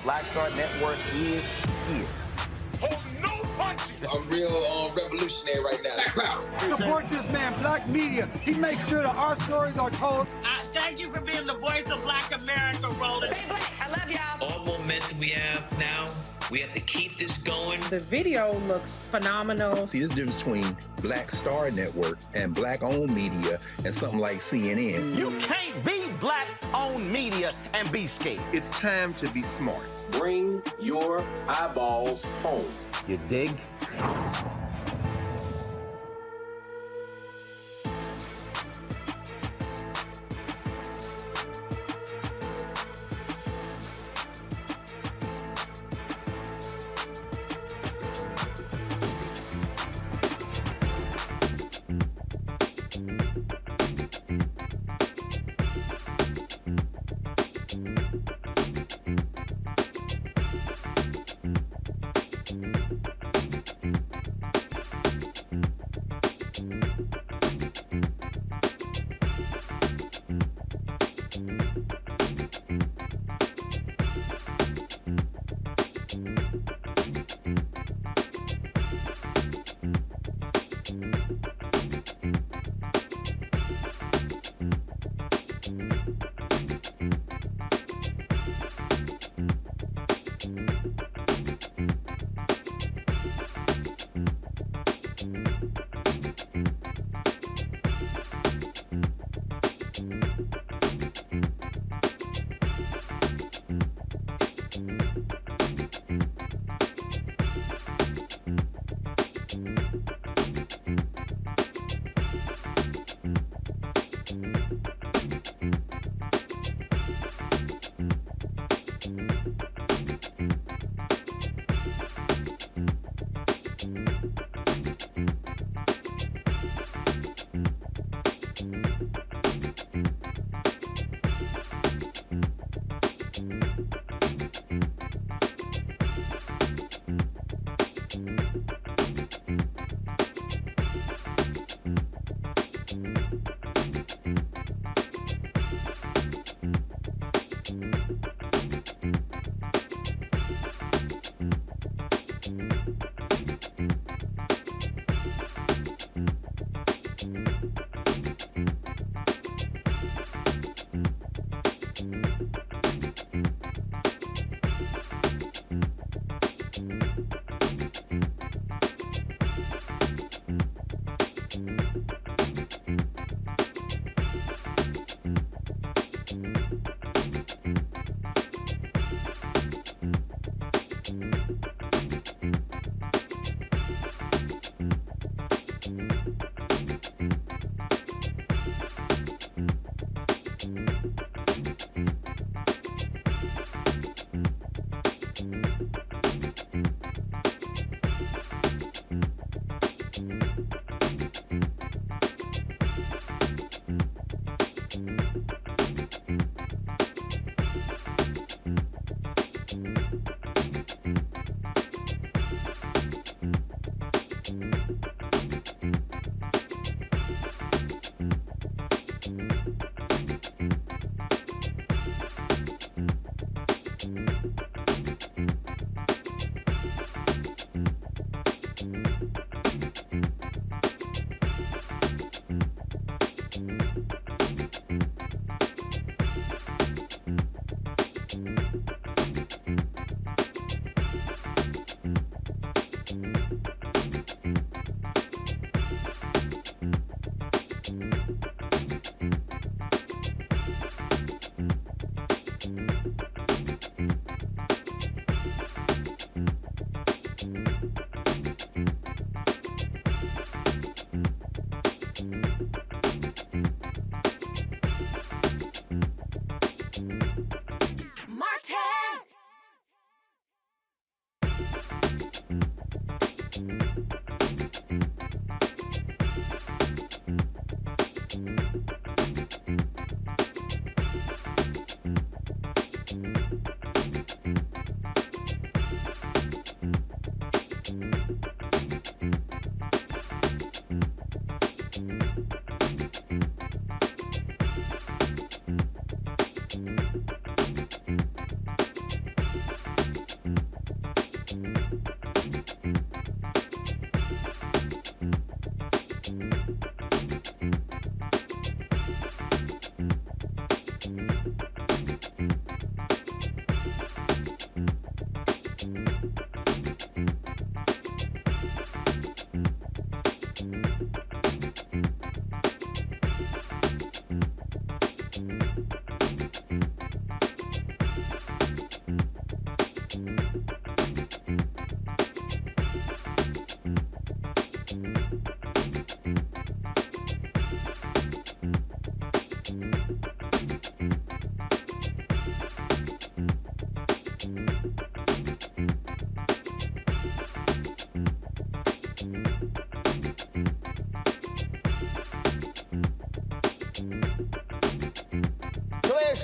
Black Star Network is here. Hold no punches. I'm real revolutionary right now. Black power. Support this man, Black Media. He makes sure that our stories are told. Thank you for being the voice of Black America, Roland. Stay black. I love y'all. All momentum we have now, we have to keep this going. The video looks phenomenal. See, this difference between Black Star Network and Black-owned media and something like CNN. You can't be Black-owned media and be scared. It's time to be smart. Bring your eyeballs home. You dig?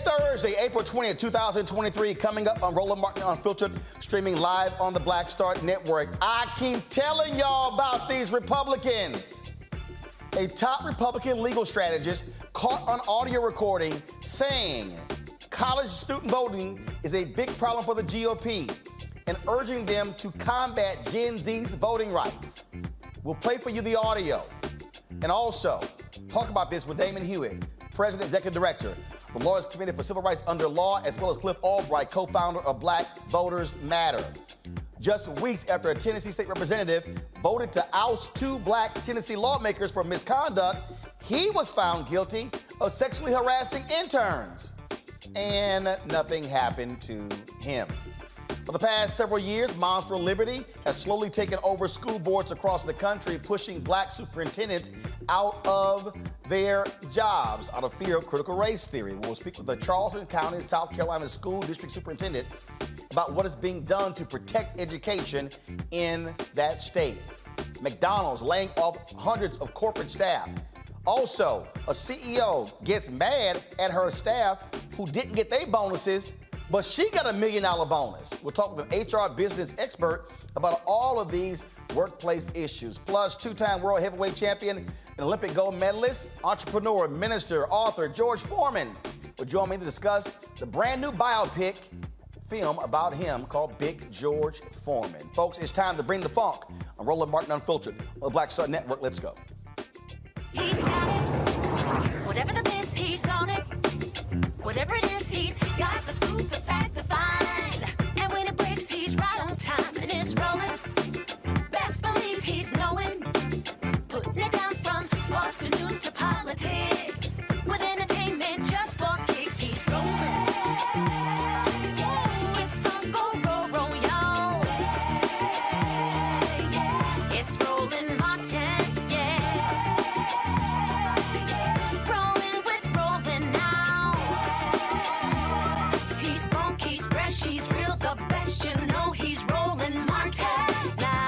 Thursday, April 20th, 2023, coming up on Roland Martin Unfiltered, streaming live on the Black Star Network. I keep telling y'all about these Republicans. A top Republican legal strategist caught on audio recording saying college student voting is a big problem for the GOP and urging them to combat Gen Z's voting rights. We'll play for you the audio. And also, talk about this with Damon Hewitt, President Executive Director, the Lawyers Committee for Civil Rights Under Law, as well as Cliff Albright, co-founder of Black Voters Matter. Just weeks after a Tennessee state representative voted to oust 2 black Tennessee lawmakers for misconduct, he was found guilty of sexually harassing interns. And nothing happened to him. For the past several years, Moms for Liberty has slowly taken over school boards across the country, pushing black superintendents out of their jobs out of fear of critical race theory. We'll speak with the Charleston County, South Carolina School District Superintendent about what is being done to protect education in that state. McDonald's laying off hundreds of corporate staff. Also, a CEO gets mad at her staff who didn't get their bonuses, but she got $1 million bonus. We'll talk with an HR business expert about all of these workplace issues. Plus, 2-time world heavyweight champion and Olympic gold medalist, entrepreneur, minister, author George Foreman will join me to discuss the brand new biopic film about him called Big George Foreman. Folks, it's time to bring the funk on Roland Martin Unfiltered on the Black Star Network. Let's go. He's got it. Whatever the biz, he's on it. Whatever it is, he's got the scoop, the fact, the find. And when it breaks, he's right on time and it's rolling. Best believe he's knowing. Putting it down from sports to news to politics. With entertainment just for kicks, he's rolling. It's on go, roll, roll, y'all. It's Roland Martin, yeah. Rolling with Roland now. He's funky, he's fresh, he's real, the best, you know he's Roland Martin now.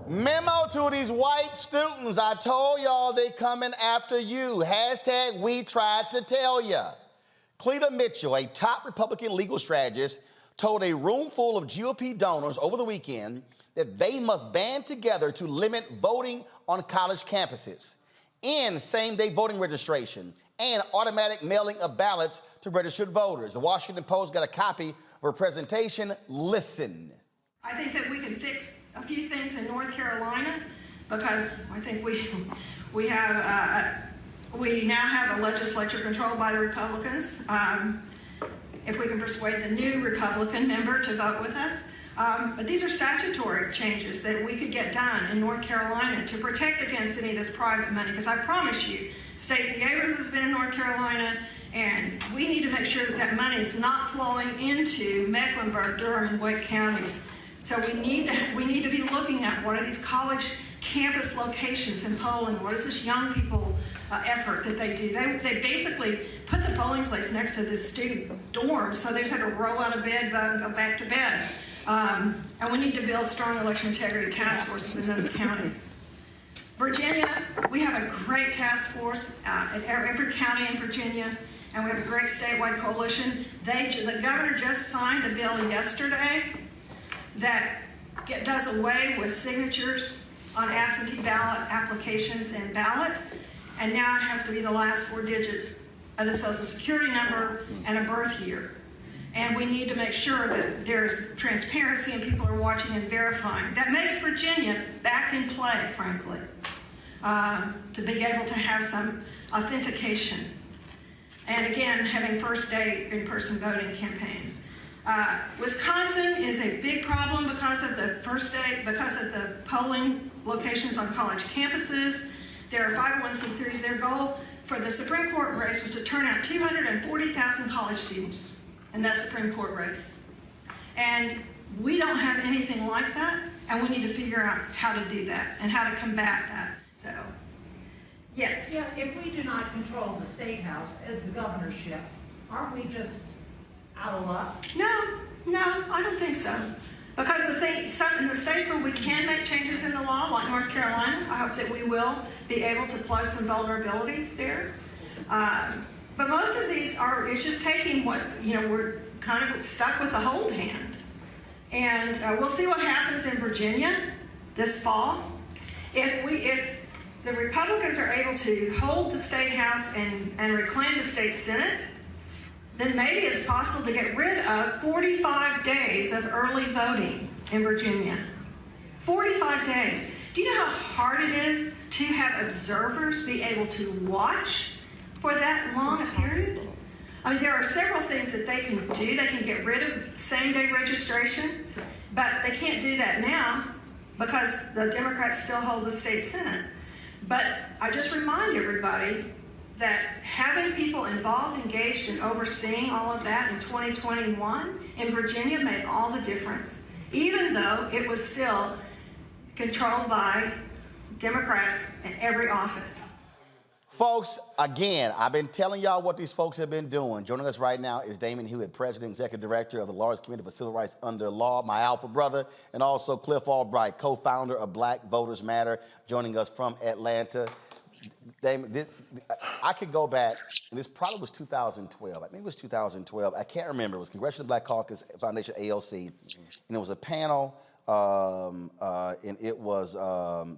Memo to these white students. I told y'all they coming after you. Hashtag we tried to tell ya. Cleta Mitchell, a top Republican legal strategist, told a room full of GOP donors over the weekend that they must band together to limit voting on college campuses, end same-day voting registration, and automatic mailing of ballots to registered voters. The Washington Post got a copy of her presentation. Listen. I think that we can fix a few things in North Carolina because I think we now have a legislature controlled by the Republicans. If we can persuade the new Republican member to vote with us. But these are statutory changes that we could get done in North Carolina to protect against any of this private money. Because I promise you, Stacey Abrams has been in North Carolina, and we need to make sure that that money is not flowing into Mecklenburg, Durham, and Wake counties. So we need to be looking at what are these college campus locations in polling. What is this young people effort that they do? They basically put the polling place next to the student dorms, so they just have to roll out of bed, vote, and go back to bed. And we need to build strong election integrity task forces in those counties. Virginia, we have a great task force at every county in Virginia, and we have a great statewide coalition. The governor just signed a bill yesterday that does away with signatures on absentee ballot applications and ballots, and now it has to be the last 4 digits of the Social Security number and a birth year. And we need to make sure that there's transparency and people are watching and verifying. That makes Virginia back in play, frankly, to be able to have some authentication. And again, having first day in-person voting campaigns. Wisconsin is a big problem because of the polling locations on college campuses. There are 501c3s. Their goal for the Supreme Court race was to turn out 240,000 college students in that Supreme Court race. And we don't have anything like that, and we need to figure out how to do that and how to combat that. So, yes? Yeah, if we do not control the State House as the governorship, aren't we just out of luck? No, I don't think so. Because in the states where we can make changes in the law, like North Carolina, I hope that we will be able to plug some vulnerabilities there. But most of these it's just taking we're kind of stuck with the hold hand. And we'll see what happens in Virginia this fall. If the Republicans are able to hold the state house and reclaim the state Senate, then maybe it's possible to get rid of 45 days of early voting in Virginia. 45 days. Do you know how hard it is to have observers be able to watch for that long a period? I mean, there are several things that they can do. They can get rid of same-day registration, but they can't do that now because the Democrats still hold the state Senate. But I just remind everybody that having people involved, engaged, and overseeing all of that in 2021 in Virginia made all the difference, even though it was still controlled by Democrats in every office. Folks, again, I've been telling y'all what these folks have been doing. Joining us right now is Damon Hewitt, President and Executive Director of the largest committee for civil rights under law, my alpha brother, and also Cliff Albright, co-founder of Black Voters Matter, joining us from Atlanta. Damon, I could go back, and this probably was 2012. I think it was 2012. I can't remember. It was Congressional Black Caucus Foundation, ALC, and it was a panel, and it was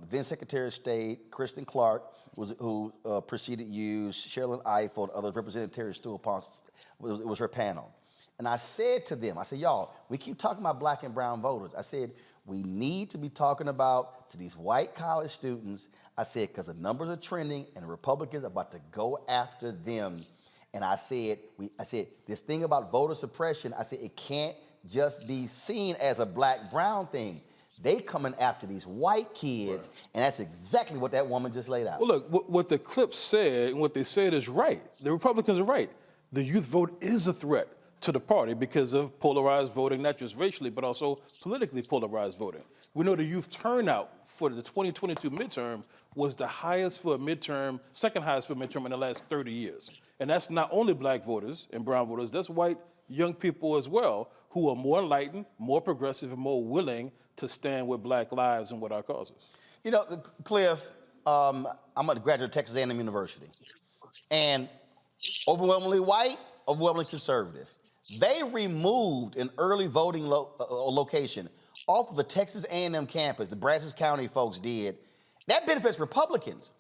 then Secretary of State Kristen Clark, who preceded you, Sherilyn Ifill, others, Representative Terry Stewart-Ponce. It was her panel. And I said to them, I said, y'all, we keep talking about black and brown voters. I said, we need to be talking about to these white college students. I said, because the numbers are trending and the Republicans are about to go after them. And I said, this thing about voter suppression, I said, it can't just be seen as a black-brown thing. They coming after these white kids, and that's exactly what that woman just laid out. Well, look, what the clip said and what they said is right. The Republicans are right. The youth vote is a threat to the party because of polarized voting, not just racially, but also politically polarized voting. We know the youth turnout for the 2022 midterm was the highest for a midterm, second highest for a midterm in the last 30 years. And that's not only black voters and brown voters, that's white young people as well, who are more enlightened, more progressive, and more willing to stand with black lives and with our causes. You know, Cliff, I'm a graduate of Texas A&M University, and overwhelmingly white, overwhelmingly conservative. They removed an early voting location off of the Texas A&M campus, the Brazos County folks did. That benefits Republicans.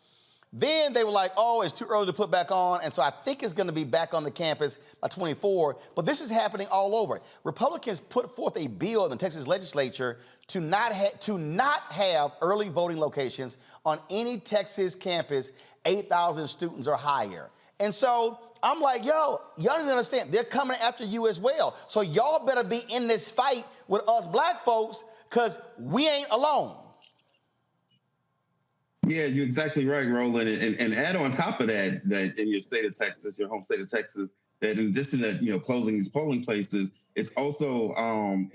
Then they were like, oh, it's too early to put back on, and so I think it's going to be back on the campus by 24. But this is happening all over. Republicans put forth a bill in the Texas legislature to not have early voting locations on any Texas campus 8,000 students or higher. And so I'm like, yo, y'all need to understand, they're coming after you as well. So y'all better be in this fight with us black folks, because we ain't alone. Yeah, you're exactly right, Roland. And add on top of that in your state of Texas, your home state of Texas, that in addition to closing these polling places, it's also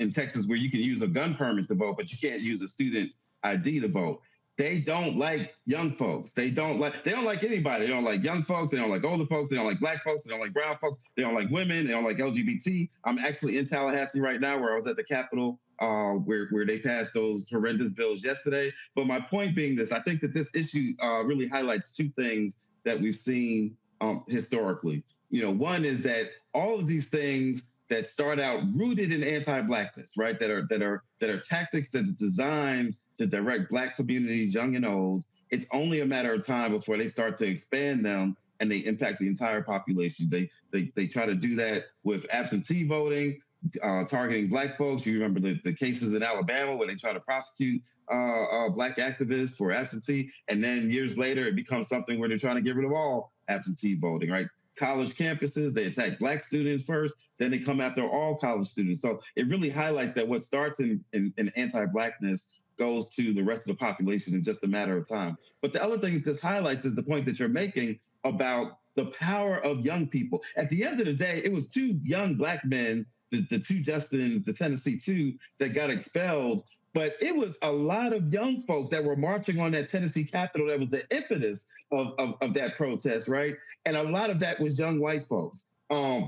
in Texas where you can use a gun permit to vote, but you can't use a student ID to vote. They don't like young folks. They don't like anybody. They don't like young folks. They don't like older folks. They don't like black folks. They don't like brown folks. They don't like women. They don't like LGBT. I'm actually in Tallahassee right now, where I was at the Capitol, where they passed those horrendous bills yesterday. But my point being this, I think that this issue really highlights two things that we've seen historically. One is that all of these things that start out rooted in anti-blackness, right? That are tactics that are designed to direct black communities, young and old. It's only a matter of time before they start to expand them and they impact the entire population. They try to do that with absentee voting, targeting black folks. You remember the cases in Alabama where they try to prosecute black activists for absentee, and then years later it becomes something where they're trying to get rid of all absentee voting, right? College campuses, they attack black students first, then they come after all college students. So it really highlights that what starts in anti-blackness goes to the rest of the population in just a matter of time. But the other thing this highlights is the point that you're making about the power of young people. At the end of the day, it was two young black men, the two Justins, the Tennessee two, that got expelled. But it was a lot of young folks that were marching on that Tennessee Capitol that was the impetus of that protest, right? And a lot of that was young white folks.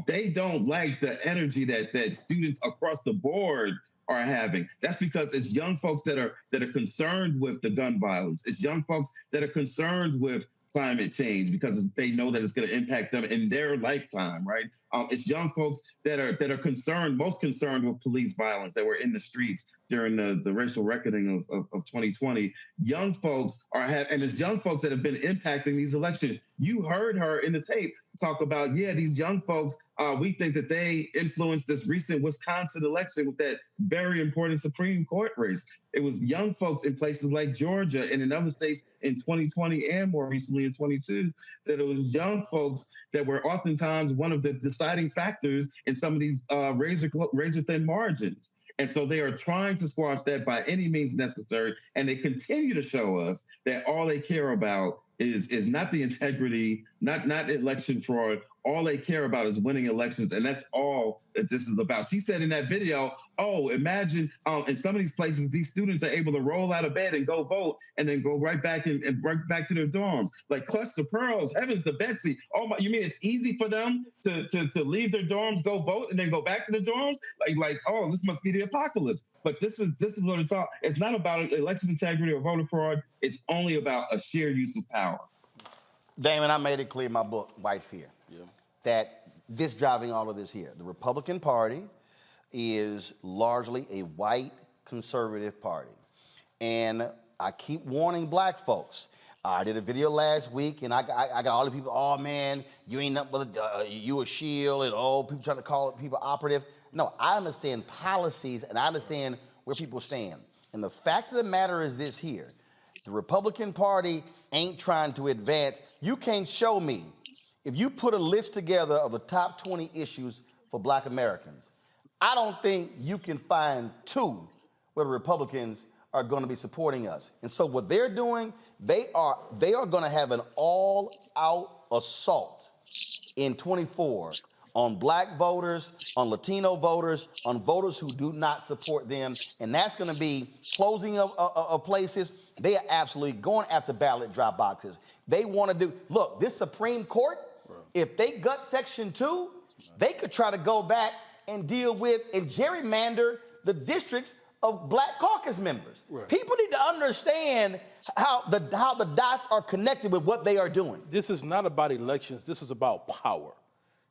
They don't like the energy that students across the board are having. That's because it's young folks that are concerned with the gun violence. It's young folks that are concerned with climate change because they know that it's going to impact them in their lifetime, right? It's young folks that are concerned, most concerned with police violence that were in the streets during the racial reckoning of 2020. Young folks and it's young folks that have been impacting these elections. You heard her in the tape talk about, these young folks, we think that they influenced this recent Wisconsin election with that very important Supreme Court race. It was young folks in places like Georgia and in other states in 2020 and more recently in 22, that it was young folks that were oftentimes one of the deciding factors in some of these razor-thin margins. And so they are trying to squash that by any means necessary. And they continue to show us that all they care about is not the integrity, not election fraud. All they care about is winning elections. And that's all that this is about. She said in that video, imagine in some of these places, these students are able to roll out of bed and go vote and then go right back and right back to their dorms. Like, clutch the pearls, heavens to Betsy. Oh my, you mean it's easy for them to leave their dorms, go vote, and then go back to the dorms? Like, oh, this must be the apocalypse. But this is what it's all. It's not about election integrity or voter fraud. It's only about a sheer use of power. Damon, I made it clear in my book, White Fear, that this driving all of this here. The Republican Party is largely a white conservative party. And I keep warning black folks. I did a video last week, and I got all the people, oh, man, you ain't nothing but you a shield, and people trying to call people operative. No, I understand policies, and I understand where people stand. And the fact of the matter is this here. The Republican Party ain't trying to advance. You can't show me. If you put a list together of the top 20 issues for black Americans, I don't think you can find 2 where the Republicans are going to be supporting us. And so what they're doing, they are going to have an all-out assault in 24 on black voters, on Latino voters, on voters who do not support them. And that's going to be closing of places. They are absolutely going after ballot drop boxes. They want to do, look, this Supreme Court, if they gut Section 2, they could try to go back and deal with and gerrymander the districts of black caucus members. Right. People need to understand how the dots are connected with what they are doing. This is not about elections. This is about power.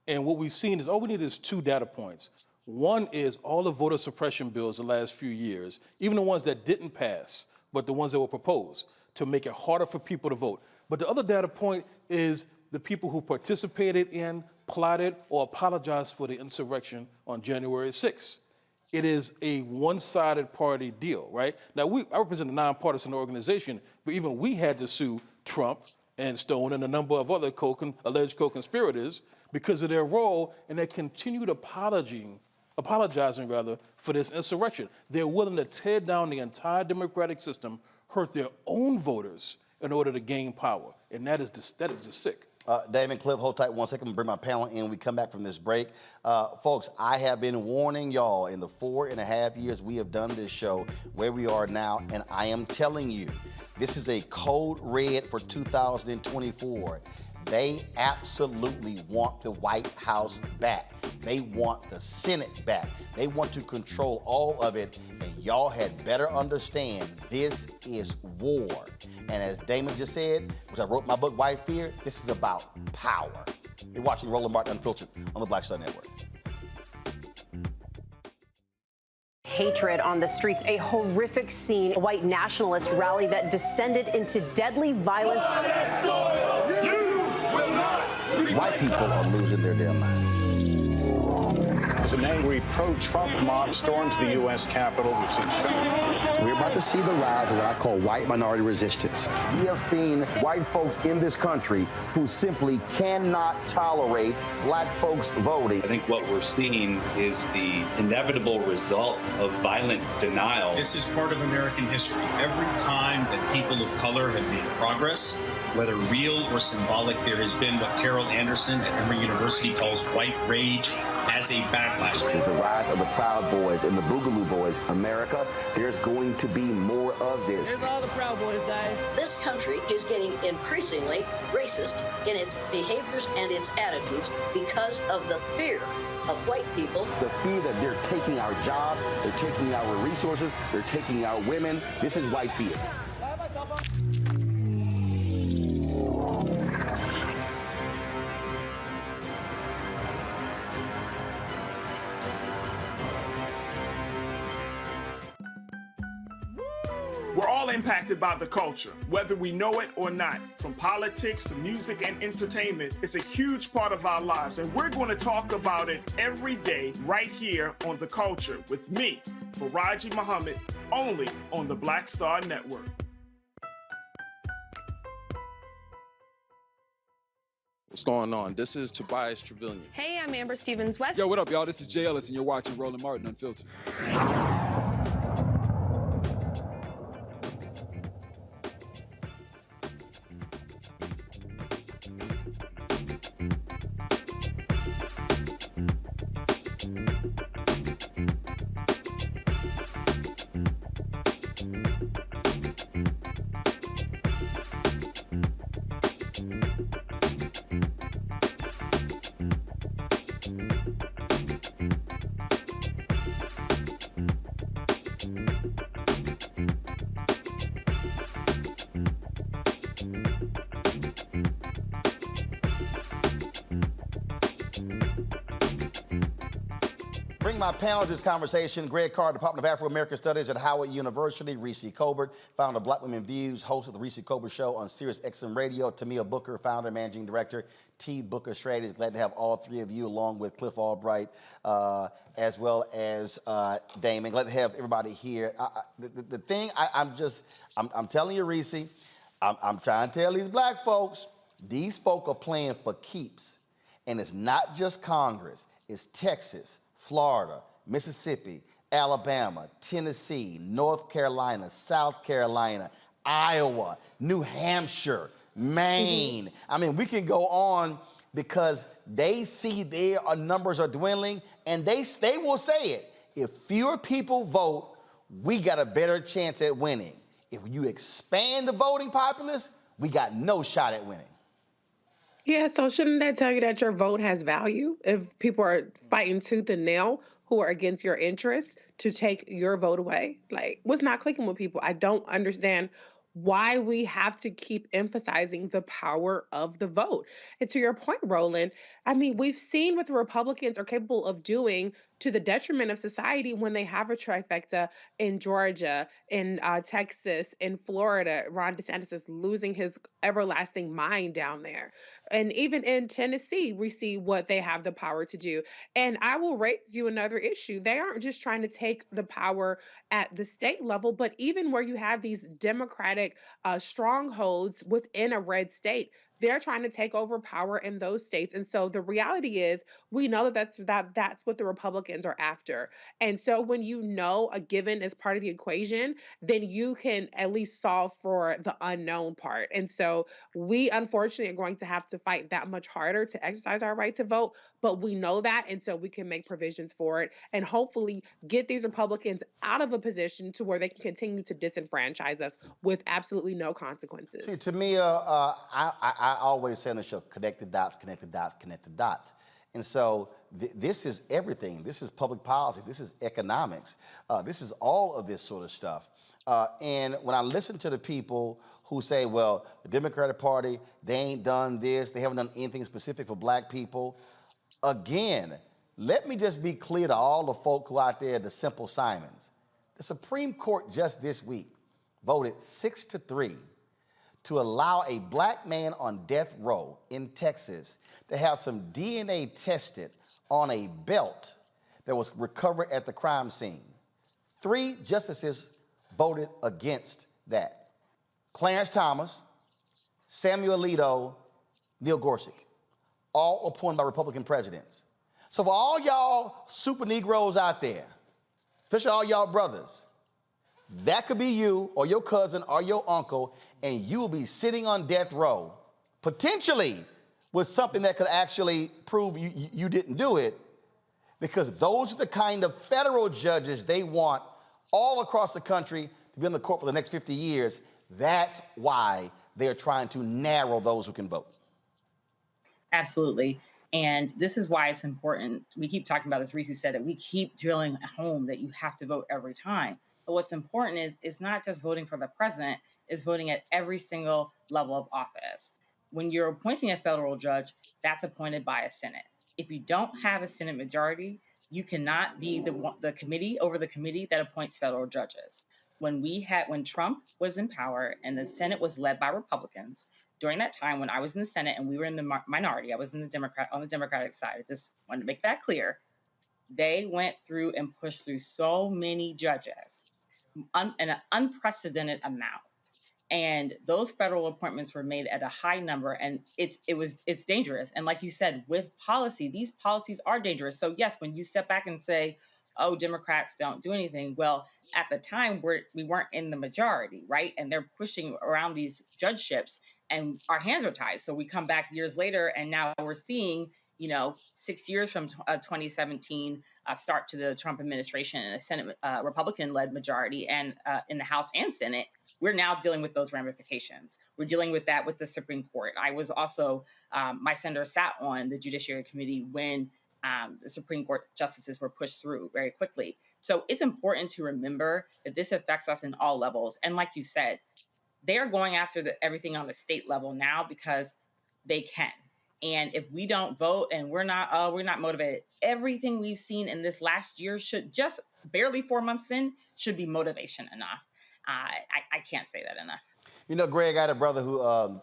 And what we've seen is all we need is 2 data points. One is all the voter suppression bills the last few years, even the ones that didn't pass, but the ones that were proposed to make it harder for people to vote. But the other data point is the people who participated in, plotted, or apologized for the insurrection on January 6th. It is a one-sided party deal, right? Now, I represent a nonpartisan organization, but even we had to sue Trump and Stone and a number of other alleged co-conspirators because of their role in their continued apologizing for this insurrection. They're willing to tear down the entire democratic system, hurt their own voters in order to gain power. And that is just sick. Damon, Cliff, hold tight 1 second. I'm going to bring my panel in when we come back from this break. Folks, I have been warning y'all in the 4.5 years we have done this show where we are now, and I am telling you, this is a code red for 2024. They absolutely want the White House back. They want the Senate back. They want to control all of it. And y'all had better understand this is war. And as Damon just said, which I wrote in my book, White Fear, this is about power. You're watching Roland Martin Unfiltered on the Black Star Network. Hatred on the streets, a horrific scene, a white nationalist rally that descended into deadly violence. White people are losing their damn minds. As an angry pro-Trump mob storms the U.S. Capitol, we've seen shooting. We're about to see the rise of what I call white minority resistance. We have seen white folks in this country who simply cannot tolerate black folks voting. I think what we're seeing is the inevitable result of violent denial. This is part of American history. Every time that people of color have made progress, whether real or symbolic, there has been what Carol Anderson at Emory University calls white rage, as a backlash. This is the rise of the Proud Boys and the Boogaloo Boys. America, there's going to be more of this. Here's all the Proud Boys, guys. This country is getting increasingly racist in its behaviors and its attitudes because of the fear of white people. The fear that they're taking our jobs, they're taking our resources, they're taking our women. This is white fear. We're all impacted by the culture, whether we know it or not. From politics to music and entertainment, it's a huge part of our lives, and we're going to talk about it every day right here on The Culture with me, Faraji Muhammad, only on the Black Star Network. What's going on? This is Tobias Trevelyan. Hey, I'm Amber Stevens-West. Yo, what up, y'all? This is Jay Ellis, and you're watching Roland Martin Unfiltered. Bring my panel to this conversation, Greg Carr, Department of Afro-American Studies at Howard University, Reese Colbert, founder of Black Women Views, host of the Reese Colbert Show on Sirius XM Radio, Tamia Booker, founder and managing director, T. Booker Strategies. Glad to have all three of you along with Cliff Albright, as well as Damon. Glad to have everybody here. The thing I'm telling you, Reese, I'm trying to tell these black folks, these folk are playing for keeps. And it's not just Congress, it's Texas, Florida, Mississippi, Alabama, Tennessee, North Carolina, South Carolina, Iowa, New Hampshire, Maine. I mean, we can go on because they see their numbers are dwindling, and they will say it. If fewer people vote, we got a better chance at winning. If you expand the voting populace, we got no shot at winning. Yeah, so shouldn't that tell you that your vote has value? If people are fighting tooth and nail who are against your interests to take your vote away? Like, what's not clicking with people? I don't understand why we have to keep emphasizing the power of the vote. And to your point, Roland, I mean, we've seen what the Republicans are capable of doing to the detriment of society when they have a trifecta in Georgia, in Texas, in Florida. Ron DeSantis is losing his everlasting mind down there. And even in Tennessee, we see what they have the power to do. And I will raise you another issue. They aren't just trying to take the power at the state level, but even where you have these Democratic strongholds within a red state, they're trying to take over power in those states. And so the reality is, we know that's what the Republicans are after. And so when you know a given is part of the equation, then you can at least solve for the unknown part. And so we unfortunately are going to have to fight that much harder to exercise our right to vote, but we know that, and so we can make provisions for it and hopefully get these Republicans out of a position to where they can continue to disenfranchise us with absolutely no consequences. See, to me, I always say on the show, connect the dots, connect the dots, connect the dots. And so this is everything. This is public policy. This is economics. This is all of this sort of stuff. And when I listen to the people who say, well, the Democratic Party, they ain't done this, they haven't done anything specific for black people. Again, let me just be clear to all the folk who out there, the simple Simons. The Supreme Court just this week voted 6-3 to allow a black man on death row in Texas to have some DNA tested on a belt that was recovered at the crime scene. 3 justices voted against that. Clarence Thomas, Samuel Alito, Neil Gorsuch, all appointed by Republican presidents. So for all y'all super Negroes out there, especially all y'all brothers, that could be you or your cousin or your uncle, and you will be sitting on death row, potentially with something that could actually prove you didn't do it. because those are the kind of federal judges they want all across the country to be on the court for the next 50 years. That's why they're trying to narrow those who can vote. Absolutely. And this is why it's important. We keep talking about this. Reese said it. We keep drilling home that you have to vote every time. But what's important is it's not just voting for the president, it's voting at every single level of office. When you're appointing a federal judge, that's appointed by a Senate. If you don't have a Senate majority, you cannot be the committee over the committee that appoints federal judges. When Trump was in power and the Senate was led by Republicans, during that time when I was in the Senate and we were in the minority, I was on the Democratic side. I just wanted to make that clear. They went through and pushed through so many judges, an unprecedented amount. And those federal appointments were made at a high number, and it's dangerous. And like you said, with policy, these policies are dangerous. So yes, when you step back and say, oh, Democrats don't do anything, well, at the time we weren't in the majority, right? And they're pushing around these judgeships, and our hands are tied. So we come back years later, and now we're seeing, 6 years from 2017, start to the Trump administration and a Senate Republican-led majority, and in the House and Senate. We're now dealing with those ramifications. We're dealing with that with the Supreme Court. I was also, my senator sat on the Judiciary Committee when the Supreme Court justices were pushed through very quickly. So it's important to remember that this affects us in all levels. And like you said, they are going after everything on the state level now because they can. And if we don't vote and we're not motivated, everything we've seen in this last year should just barely 4 months in should be motivation enough. I can't say that enough. Greg, I had a brother who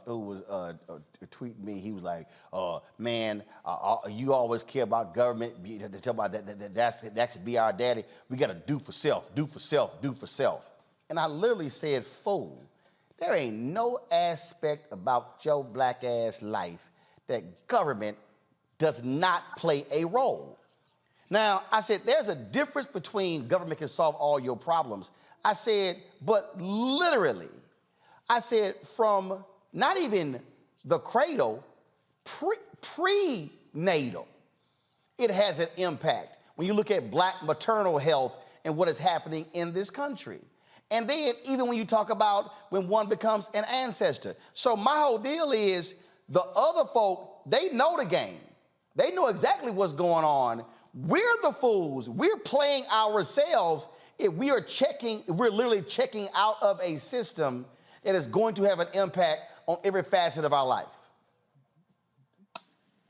was tweeting me. He was like, man, you always care about government. Tell about that should be our daddy. We got to do for self, do for self, do for self. And I literally said, fool, there ain't no aspect about your black ass life that government does not play a role. Now, I said, there's a difference between government can solve all your problems. I said, but literally, I said, from not even the cradle, prenatal, it has an impact. When you look at black maternal health and what is happening in this country. And then even when you talk about when one becomes an ancestor. So my whole deal is the other folk, they know the game. They know exactly what's going on. We're the fools. We're playing ourselves if we're literally checking out of a system that is going to have an impact on every facet of our life.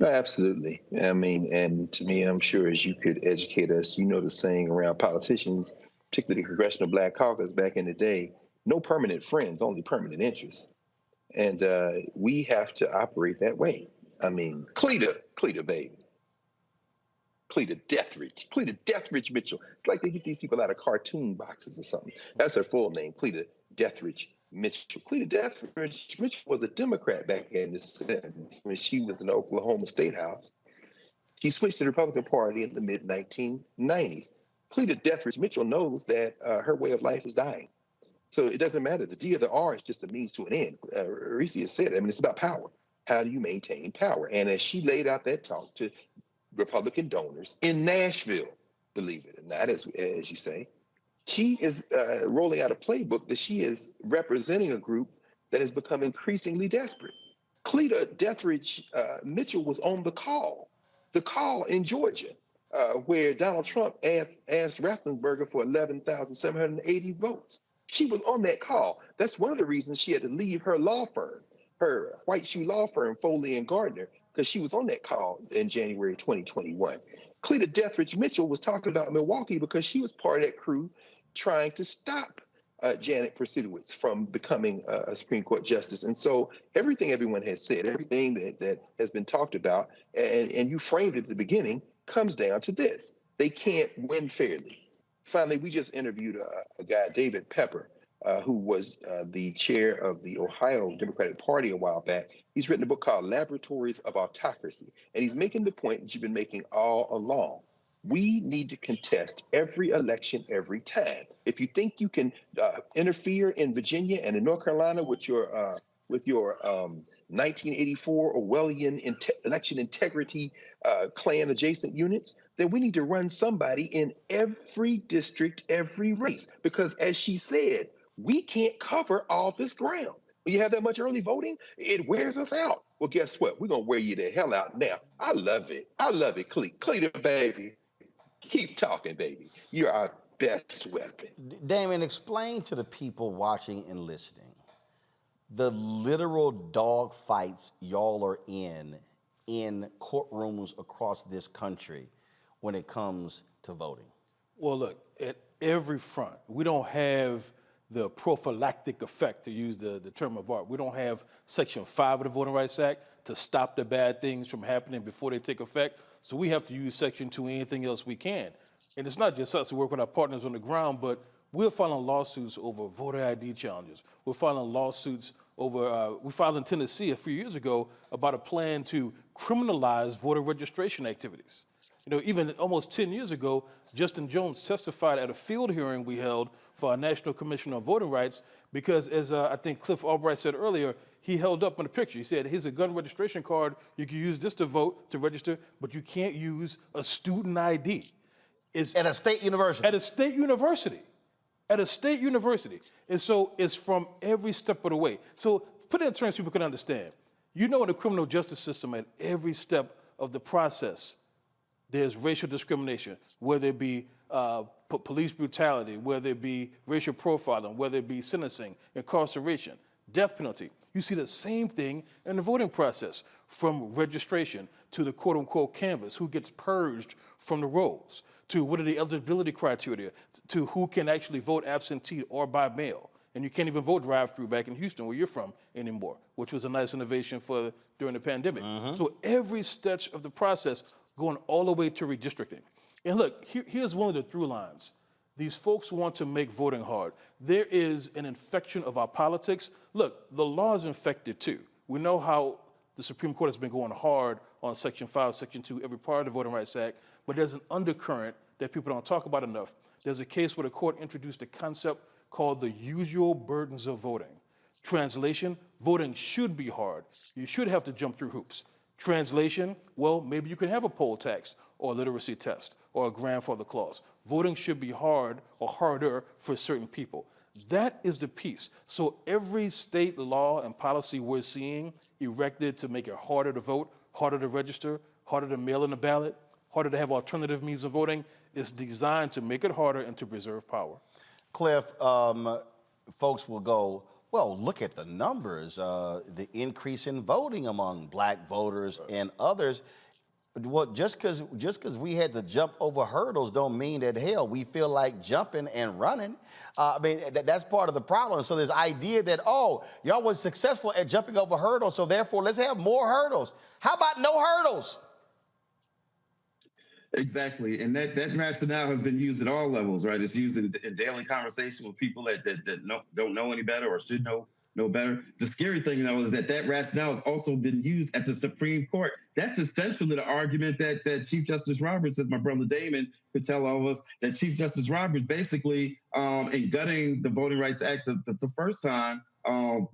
Absolutely. I mean, and to me, I'm sure as you could educate us, the saying around politicians, particularly the Congressional Black Caucus back in the day, no permanent friends, only permanent interests. And we have to operate that way. I mean, Cleta, baby. Cleta Deathridge Mitchell. It's like they get these people out of cartoon boxes or something. That's her full name, Cleta Deathridge Mitchell. Cleta Deathridge Mitchell was a Democrat back in the 70s when she was in the Oklahoma State House. She switched to the Republican Party in the mid-1990s. Cleta Deathridge Mitchell knows that her way of life is dying. So it doesn't matter. The D or the R is just a means to an end. Reese has said it. I mean, it's about power. How do you maintain power? And as she laid out that talk to Republican donors in Nashville, believe it or not, as you say, she is rolling out a playbook that she is representing a group that has become increasingly desperate. Cleta Deathridge Mitchell was on the call in Georgia, where Donald Trump asked Raffensperger for 11,780 votes. She was on that call. That's one of the reasons she had to leave her law firm, her white shoe law firm, Foley and Gardner, because she was on that call in January 2021. Cleta Deathridge Mitchell was talking about Milwaukee because she was part of that crew trying to stop Janet Prasutowicz from becoming a Supreme Court justice. And so everything everyone has said, everything that has been talked about, and you framed it at the beginning, comes down to this. They can't win fairly. Finally, we just interviewed a guy, David Pepper, who was the chair of the Ohio Democratic Party a while back. He's written a book called Laboratories of Autocracy, and he's making the point that you've been making all along. We need to contest every election every time. If you think you can interfere in Virginia and in North Carolina with your 1984 Orwellian election integrity Klan adjacent units, that we need to run somebody in every district, every race, because as she said, we can't cover all this ground. When you have that much early voting, it wears us out. Well, guess what? We're going to wear you the hell out now. I love it. I love it, Cleeta, baby. Keep talking, baby. You're our best weapon. Damon, explain to the people watching and listening the literal dog fights y'all are in courtrooms across this country when it comes to voting. Well, look, at every front, we don't have the prophylactic effect, to use the term of art. We don't have Section 5 of the Voting Rights Act to stop the bad things from happening before they take effect. So we have to use Section 2 and anything else we can. And it's not just us. We work with our partners on the ground, but we're filing lawsuits over voter ID challenges. We're filing lawsuits over, we filed in Tennessee a few years ago about a plan to criminalize voter registration activities. You know, even almost 10 years ago, Justin Jones testified at a field hearing we held for our National Commission on Voting Rights because, as I think Cliff Albright said earlier, he held up in a picture. He said, here's a gun registration card. You can use this to vote, to register, but you can't use a student ID. It's at a state university. At a state university. At a state university. And so it's from every step of the way. So put it in terms people can understand. You know, in the criminal justice system, at every step of the process, there's racial discrimination, whether it be police brutality, whether it be racial profiling, whether it be sentencing, incarceration, death penalty. You see the same thing in the voting process, from registration to the quote-unquote canvas, who gets purged from the rolls, to what are the eligibility criteria, to who can actually vote absentee or by mail. And you can't even vote drive-through back in Houston, where you're from, anymore, which was a nice innovation for during the pandemic. So every step of the process going all the way to redistricting. And look, here's one of the through lines. These folks want to make voting hard. There is an infection of our politics. Look, the law is infected too. We know how the Supreme Court has been going hard on Section 5, Section 2, every part of the Voting Rights Act, but there's an undercurrent that people don't talk about enough. There's a case where the court introduced a concept called the usual burdens of voting. Translation, voting should be hard. You should have to jump through hoops. Translation, well, maybe you can have a poll tax or a literacy test or a grandfather clause. Voting should be hard or harder for certain people. That is the piece. So every state law and policy we're seeing erected to make it harder to vote, harder to register, harder to mail in a ballot, harder to have alternative means of voting, is designed to make it harder and to preserve power. Cliff, folks will go, well, look at the numbers, the increase in voting among black voters and others. Well, just because we had to jump over hurdles don't mean that, hell, we feel like jumping and running. I mean, that's part of the problem. So this idea that, oh, y'all was successful at jumping over hurdles, so therefore let's have more hurdles. How about no hurdles? Exactly, and that rationale has been used at all levels, right? It's used in daily conversation with people that don't know any better or should know better. The scary thing, though, is that rationale has also been used at the Supreme Court. That's essentially the argument that Chief Justice Roberts, as my brother Damon could tell all of us, that Chief Justice Roberts basically, in gutting the Voting Rights Act the first time,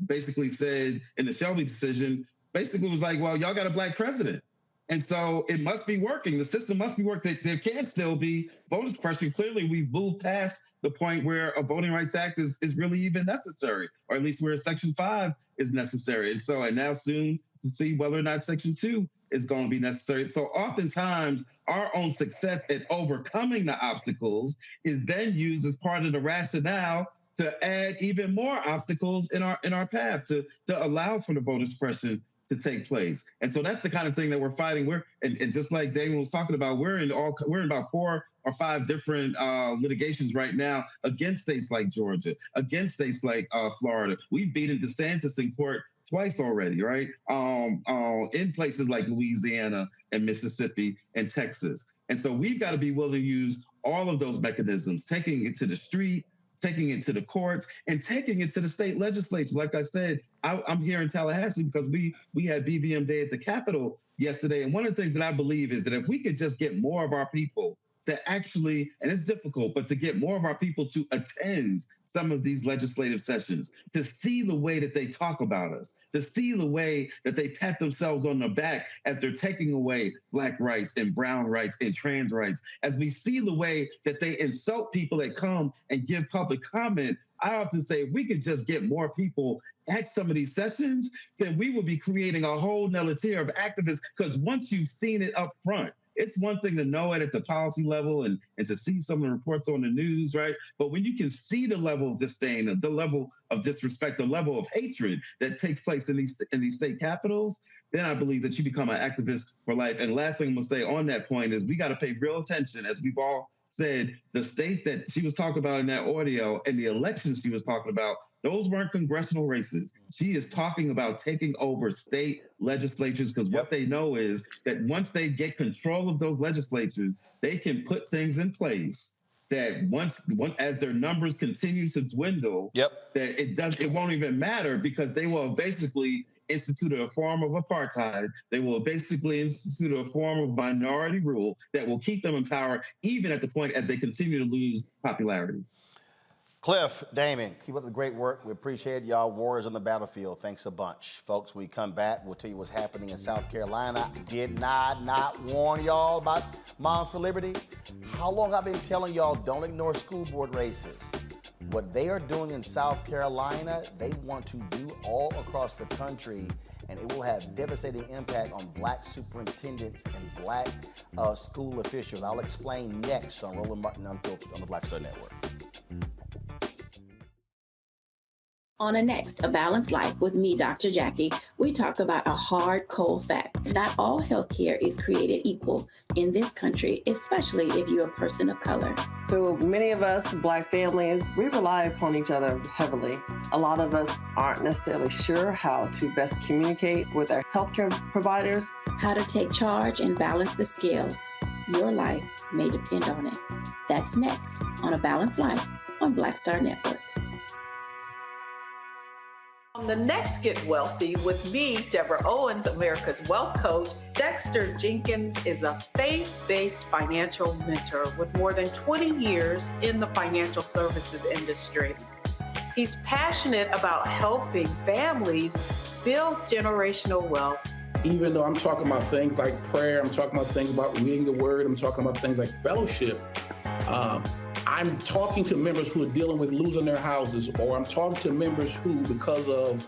basically said in the Shelby decision, basically was like, well, y'all got a black president. And so it must be working. The system must be working. There can still be voter suppression. Clearly, we've moved past the point where a Voting Rights Act is really even necessary, or at least where Section 5 is necessary. And now soon to see whether or not Section 2 is going to be necessary. So oftentimes, our own success at overcoming the obstacles is then used as part of the rationale to add even more obstacles in our path to allow for the voter suppression to take place. And so that's the kind of thing that we're fighting. And just like Damon was talking about, we're in about 4 or 5 different litigations right now against states like Georgia, against states like Florida. We've beaten DeSantis in court twice already, right? In places like Louisiana and Mississippi and Texas. And so we've got to be willing to use all of those mechanisms, taking it to the street, taking it to the courts, and taking it to the state legislatures. Like I said, I'm here in Tallahassee because we had BVM Day at the Capitol yesterday. And one of the things that I believe is that if we could just get more of our people to actually, and it's difficult, but to get more of our people to attend some of these legislative sessions, to see the way that they talk about us, to see the way that they pat themselves on the back as they're taking away Black rights and brown rights and trans rights, as we see the way that they insult people that come and give public comment. I often say, if we could just get more people at some of these sessions, then we would be creating a whole nother tier of activists, because once you've seen it up front, it's one thing to know it at the policy level and to see some of the reports on the news, right? But when you can see the level of disdain, the level of disrespect, the level of hatred that takes place in these state capitals, then I believe that you become an activist for life. And last thing I'm gonna say on that point is we gotta pay real attention, as we've all said, the states that she was talking about in that audio and the elections she was talking about, those weren't congressional races. She is talking about taking over state legislatures, because what they know is that once they get control of those legislatures, they can put things in place that once as their numbers continue to dwindle, that it won't even matter, because they will basically instituted a form of apartheid. They will basically institute a form of minority rule that will keep them in power, even at the point as they continue to lose popularity. Cliff, Damon, keep up the great work. We appreciate y'all warriors on the battlefield. Thanks a bunch. Folks, when we come back, we'll tell you what's happening in South Carolina. Did not warn y'all about Moms for Liberty? How long I've been telling y'all don't ignore school board races. What they are doing in South Carolina, they want to do all across the country, and it will have devastating impact on Black superintendents and Black school officials. I'll explain next on Roland Martin Unfiltered on the Black Star Network. On a next, A Balanced Life with me, Dr. Jackie, we talk about a hard, cold fact. Not all healthcare is created equal in this country, especially if you're a person of color. So many of us Black families, we rely upon each other heavily. A lot of us aren't necessarily sure how to best communicate with our healthcare providers. How to take charge and balance the scales. Your life may depend on it. That's next on A Balanced Life on Black Star Network. On the next Get Wealthy with me, Deborah Owens, America's Wealth Coach, Dexter Jenkins is a faith-based financial mentor with more than 20 years in the financial services industry. He's passionate about helping families build generational wealth. Even though I'm talking about things like prayer, I'm talking about things about reading the word, I'm talking about things like fellowship, I'm talking to members who are dealing with losing their houses, or I'm talking to members who, because of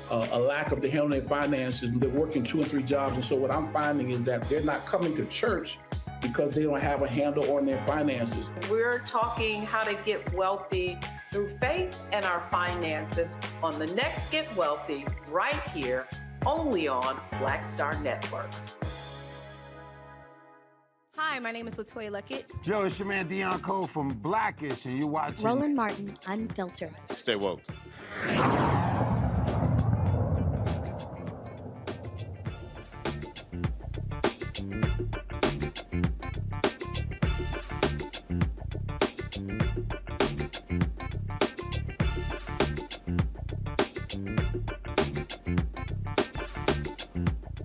a lack of the handling their finances, they're working 2 and 3 jobs. And so what I'm finding is that they're not coming to church because they don't have a handle on their finances. We're talking how to get wealthy through faith and our finances on the next Get Wealthy right here, only on Black Star Network. Hi, my name is LaToya Luckett. Yo, it's your man Deion Cole from Blackish, and you're watching Roland Martin Unfiltered. Stay woke.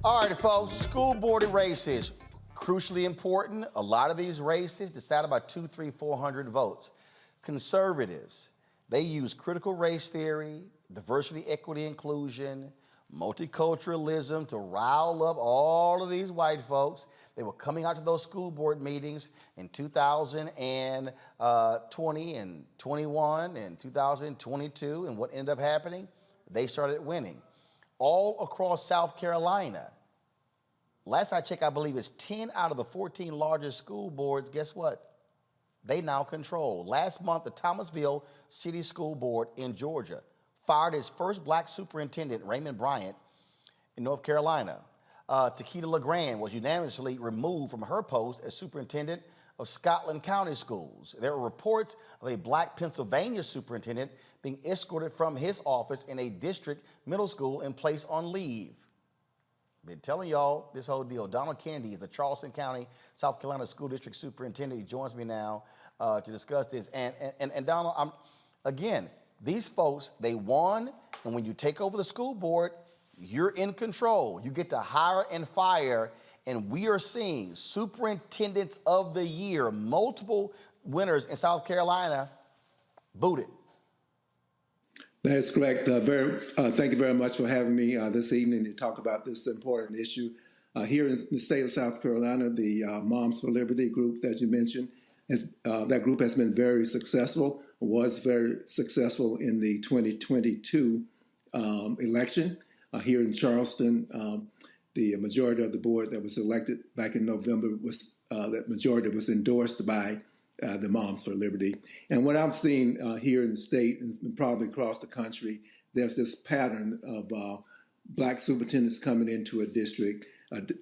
All right, folks, school board races. Crucially important, a lot of these races decided by 200, 300, 400 votes. Conservatives, they use critical race theory, diversity, equity, inclusion, multiculturalism to rile up all of these white folks. They were coming out to those school board meetings in 2020 and 21 and 2022, and what ended up happening? They started winning. All across South Carolina, last I checked, I believe it's 10 out of the 14 largest school boards. Guess what? They now control. Last month, the Thomasville City School Board in Georgia fired its first Black superintendent, Raymond Bryant, in North Carolina. Taquita LeGrand was unanimously removed from her post as superintendent of Scotland County Schools. There are reports of a Black Pennsylvania superintendent being escorted from his office in a district middle school and placed on leave. Been telling y'all this whole deal. Donald Kennedy is the Charleston County, South Carolina School District Superintendent. He joins me now to discuss this. And Donald, again, these folks, they won, and when you take over the school board, you're in control. You get to hire and fire And we are seeing superintendents of the year, multiple winners in South Carolina, booted. That is correct. Thank you very much for having me this evening to talk about this important issue. Here in the state of South Carolina, the Moms for Liberty group that you mentioned, that group has been very successful, was very successful in the 2022 election. Here in Charleston, the majority of the board that was elected back in November that majority was endorsed by the Moms for Liberty. And what I've seen here in the state and probably across the country, there's this pattern of Black superintendents coming into a district,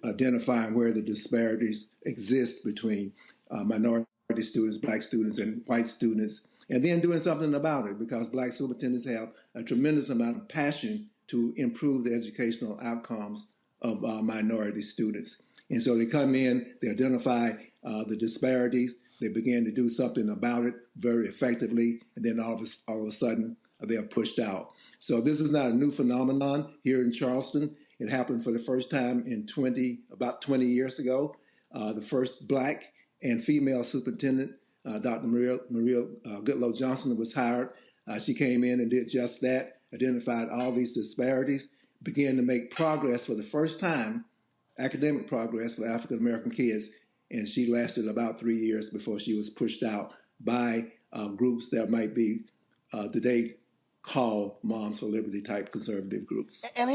identifying where the disparities exist between minority students, Black students, and white students, and then doing something about it, because Black superintendents have a tremendous amount of passion to improve the educational outcomes of minority students. And so they come in, they identify the disparities, they begin to do something about it very effectively, and then all of a sudden they are pushed out. So this is not a new phenomenon here in Charleston. It happened for the first time in about 20 years ago. The first Black and female superintendent, Dr. Maria Goodloe Johnson, was hired. She came in and did just that, identified all these disparities, began to make progress for the first time, academic progress for African American kids, and she lasted about 3 years before she was pushed out by groups that might be today called Moms for Liberty type conservative groups. And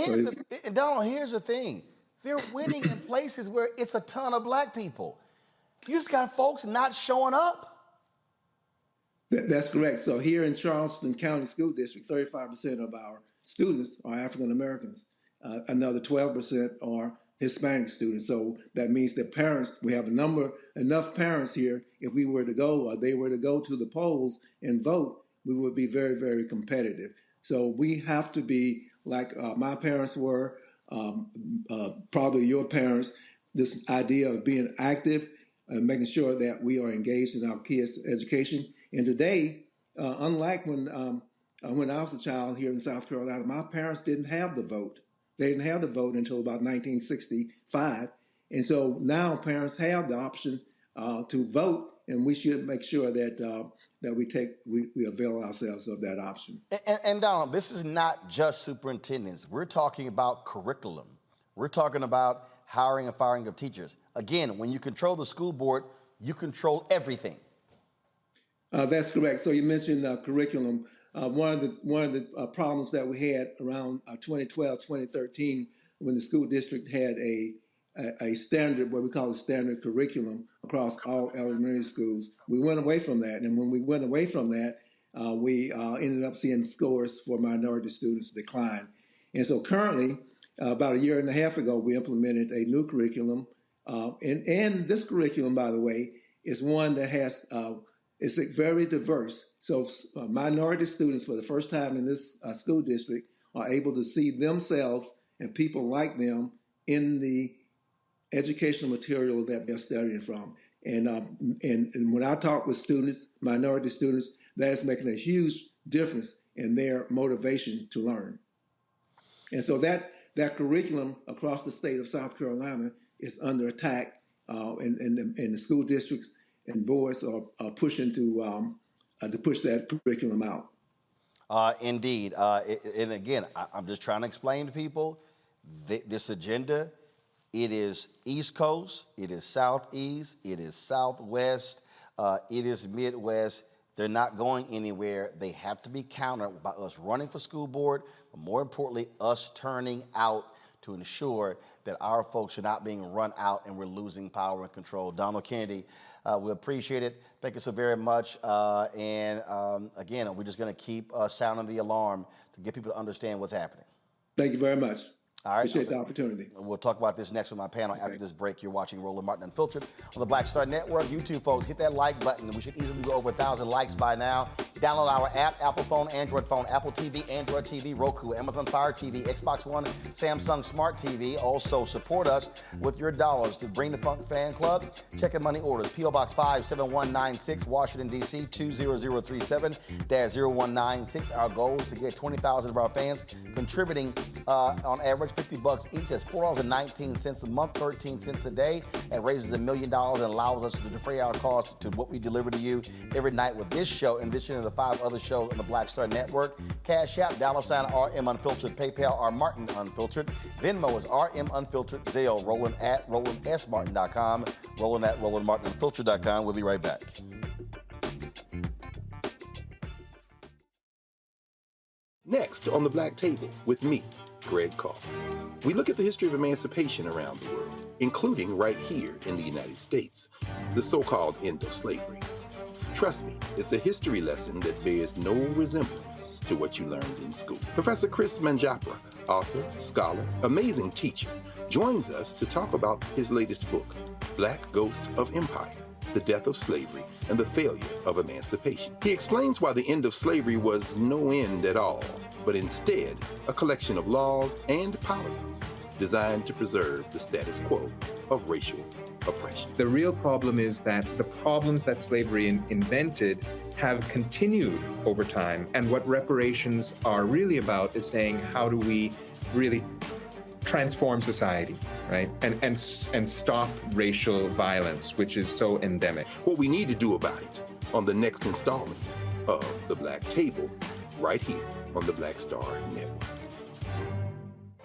Donald, here's the thing. They're winning in places where it's a ton of Black people. You just got folks not showing up. That's correct. So here in Charleston County School District, 35% of our students are African Americans. Another 12% are Hispanic students. So that means that parents, we have enough parents here, if we were to go, or they were to go to the polls and vote, we would be very, very competitive. So we have to be like my parents were, probably your parents, this idea of being active and making sure that we are engaged in our kids' education. And today, unlike when I was a child here in South Carolina, my parents didn't have the vote. They didn't have the vote until about 1965. And so now parents have the option to vote, and we should make sure that we avail ourselves of that option. And Donald, this is not just superintendents. We're talking about curriculum. We're talking about hiring and firing of teachers. Again, when you control the school board, you control everything. That's correct. So you mentioned curriculum. One of the problems that we had around 2012, 2013, when the school district had a standard, what we call a standard curriculum across all elementary schools, we went away from that. And when we went away from that, we ended up seeing scores for minority students decline. And so currently, about a year and a half ago, we implemented a new curriculum. And this curriculum, by the way, is one that has it's very diverse. So minority students, for the first time in this school district, are able to see themselves and people like them in the educational material that they're studying from. And when I talk with students, minority students, that is making a huge difference in their motivation to learn. And so that curriculum across the state of South Carolina is under attack, and the school districts and boards are pushing to push that curriculum out. Indeed. And again, I'm just trying to explain to people this agenda. It is East Coast, it is Southeast, it is Southwest, it is Midwest. They're not going anywhere. They have to be countered by us running for school board, but more importantly, us turning out to ensure that our folks are not being run out and we're losing power and control. Donald Kennedy, we appreciate it. Thank you so very much. Again, we're just going to keep sounding the alarm to get people to understand what's happening. Thank you very much. All right. Appreciate the opportunity. We'll talk about this next with my panel after this break. You're watching Roland Martin Unfiltered on the Black Star Network. YouTube folks, hit that like button. We should easily go over 1,000 likes by now. Download our app, Apple phone, Android phone, Apple TV, Android TV, Roku, Amazon Fire TV, Xbox One, Samsung Smart TV. Also, support us with your dollars to bring the Funk Fan Club. Check in money orders. P.O. Box 57196, Washington, D.C. 20037-0196. Our goal is to get 20,000 of our fans contributing on average $50 each. That's $4.19 a month, 13 cents a day. That raises $1 million and allows us to defray our costs to what we deliver to you every night with this show, in addition to the 5 other shows on the Black Star Network. Cash App, $RM Unfiltered, PayPal, R Martin Unfiltered. Venmo is RM Unfiltered, Zelle, Roland at RolandSMartin.com, Roland at RolandMartinUnfiltered.com. We'll be right back. Next on the Black Table with me, Greg Carr. We look at the history of emancipation around the world, including right here in the United States, the so-called end of slavery. Trust me, it's a history lesson that bears no resemblance to what you learned in school. Professor Chris Manjapra, author, scholar, amazing teacher, joins us to talk about his latest book, Black Ghost of Empire, The Death of Slavery and the Failure of Emancipation. He explains why the end of slavery was no end at all, but instead a collection of laws and policies designed to preserve the status quo of racial oppression. The real problem is that the problems that slavery invented have continued over time. And what reparations are really about is saying, how do we really transform society, right? And stop racial violence, which is so endemic. What we need to do about it on the next installment of The Black Table, right here on the Black Star Network.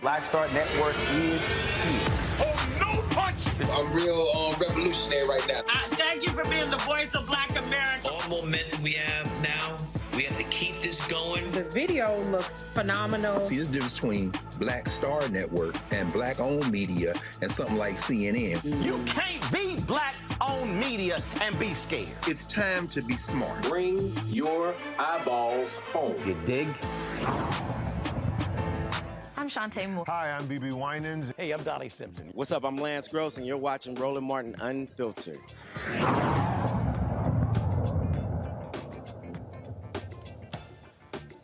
Black Star Network is here. Oh, no punch! I'm real revolutionary right now. Thank you for being the voice of Black America. All momentum we have now, we have to keep this going. The video looks phenomenal. See, this difference between Black Star Network and Black-owned media and something like CNN. You can't be Black-owned media and be scared. It's time to be smart. Bring your eyeballs home. You dig? I'm Shantae Moore. Hi, I'm BB Winans. Hey, I'm Donnie Simpson. What's up? I'm Lance Gross, and you're watching Roland Martin Unfiltered.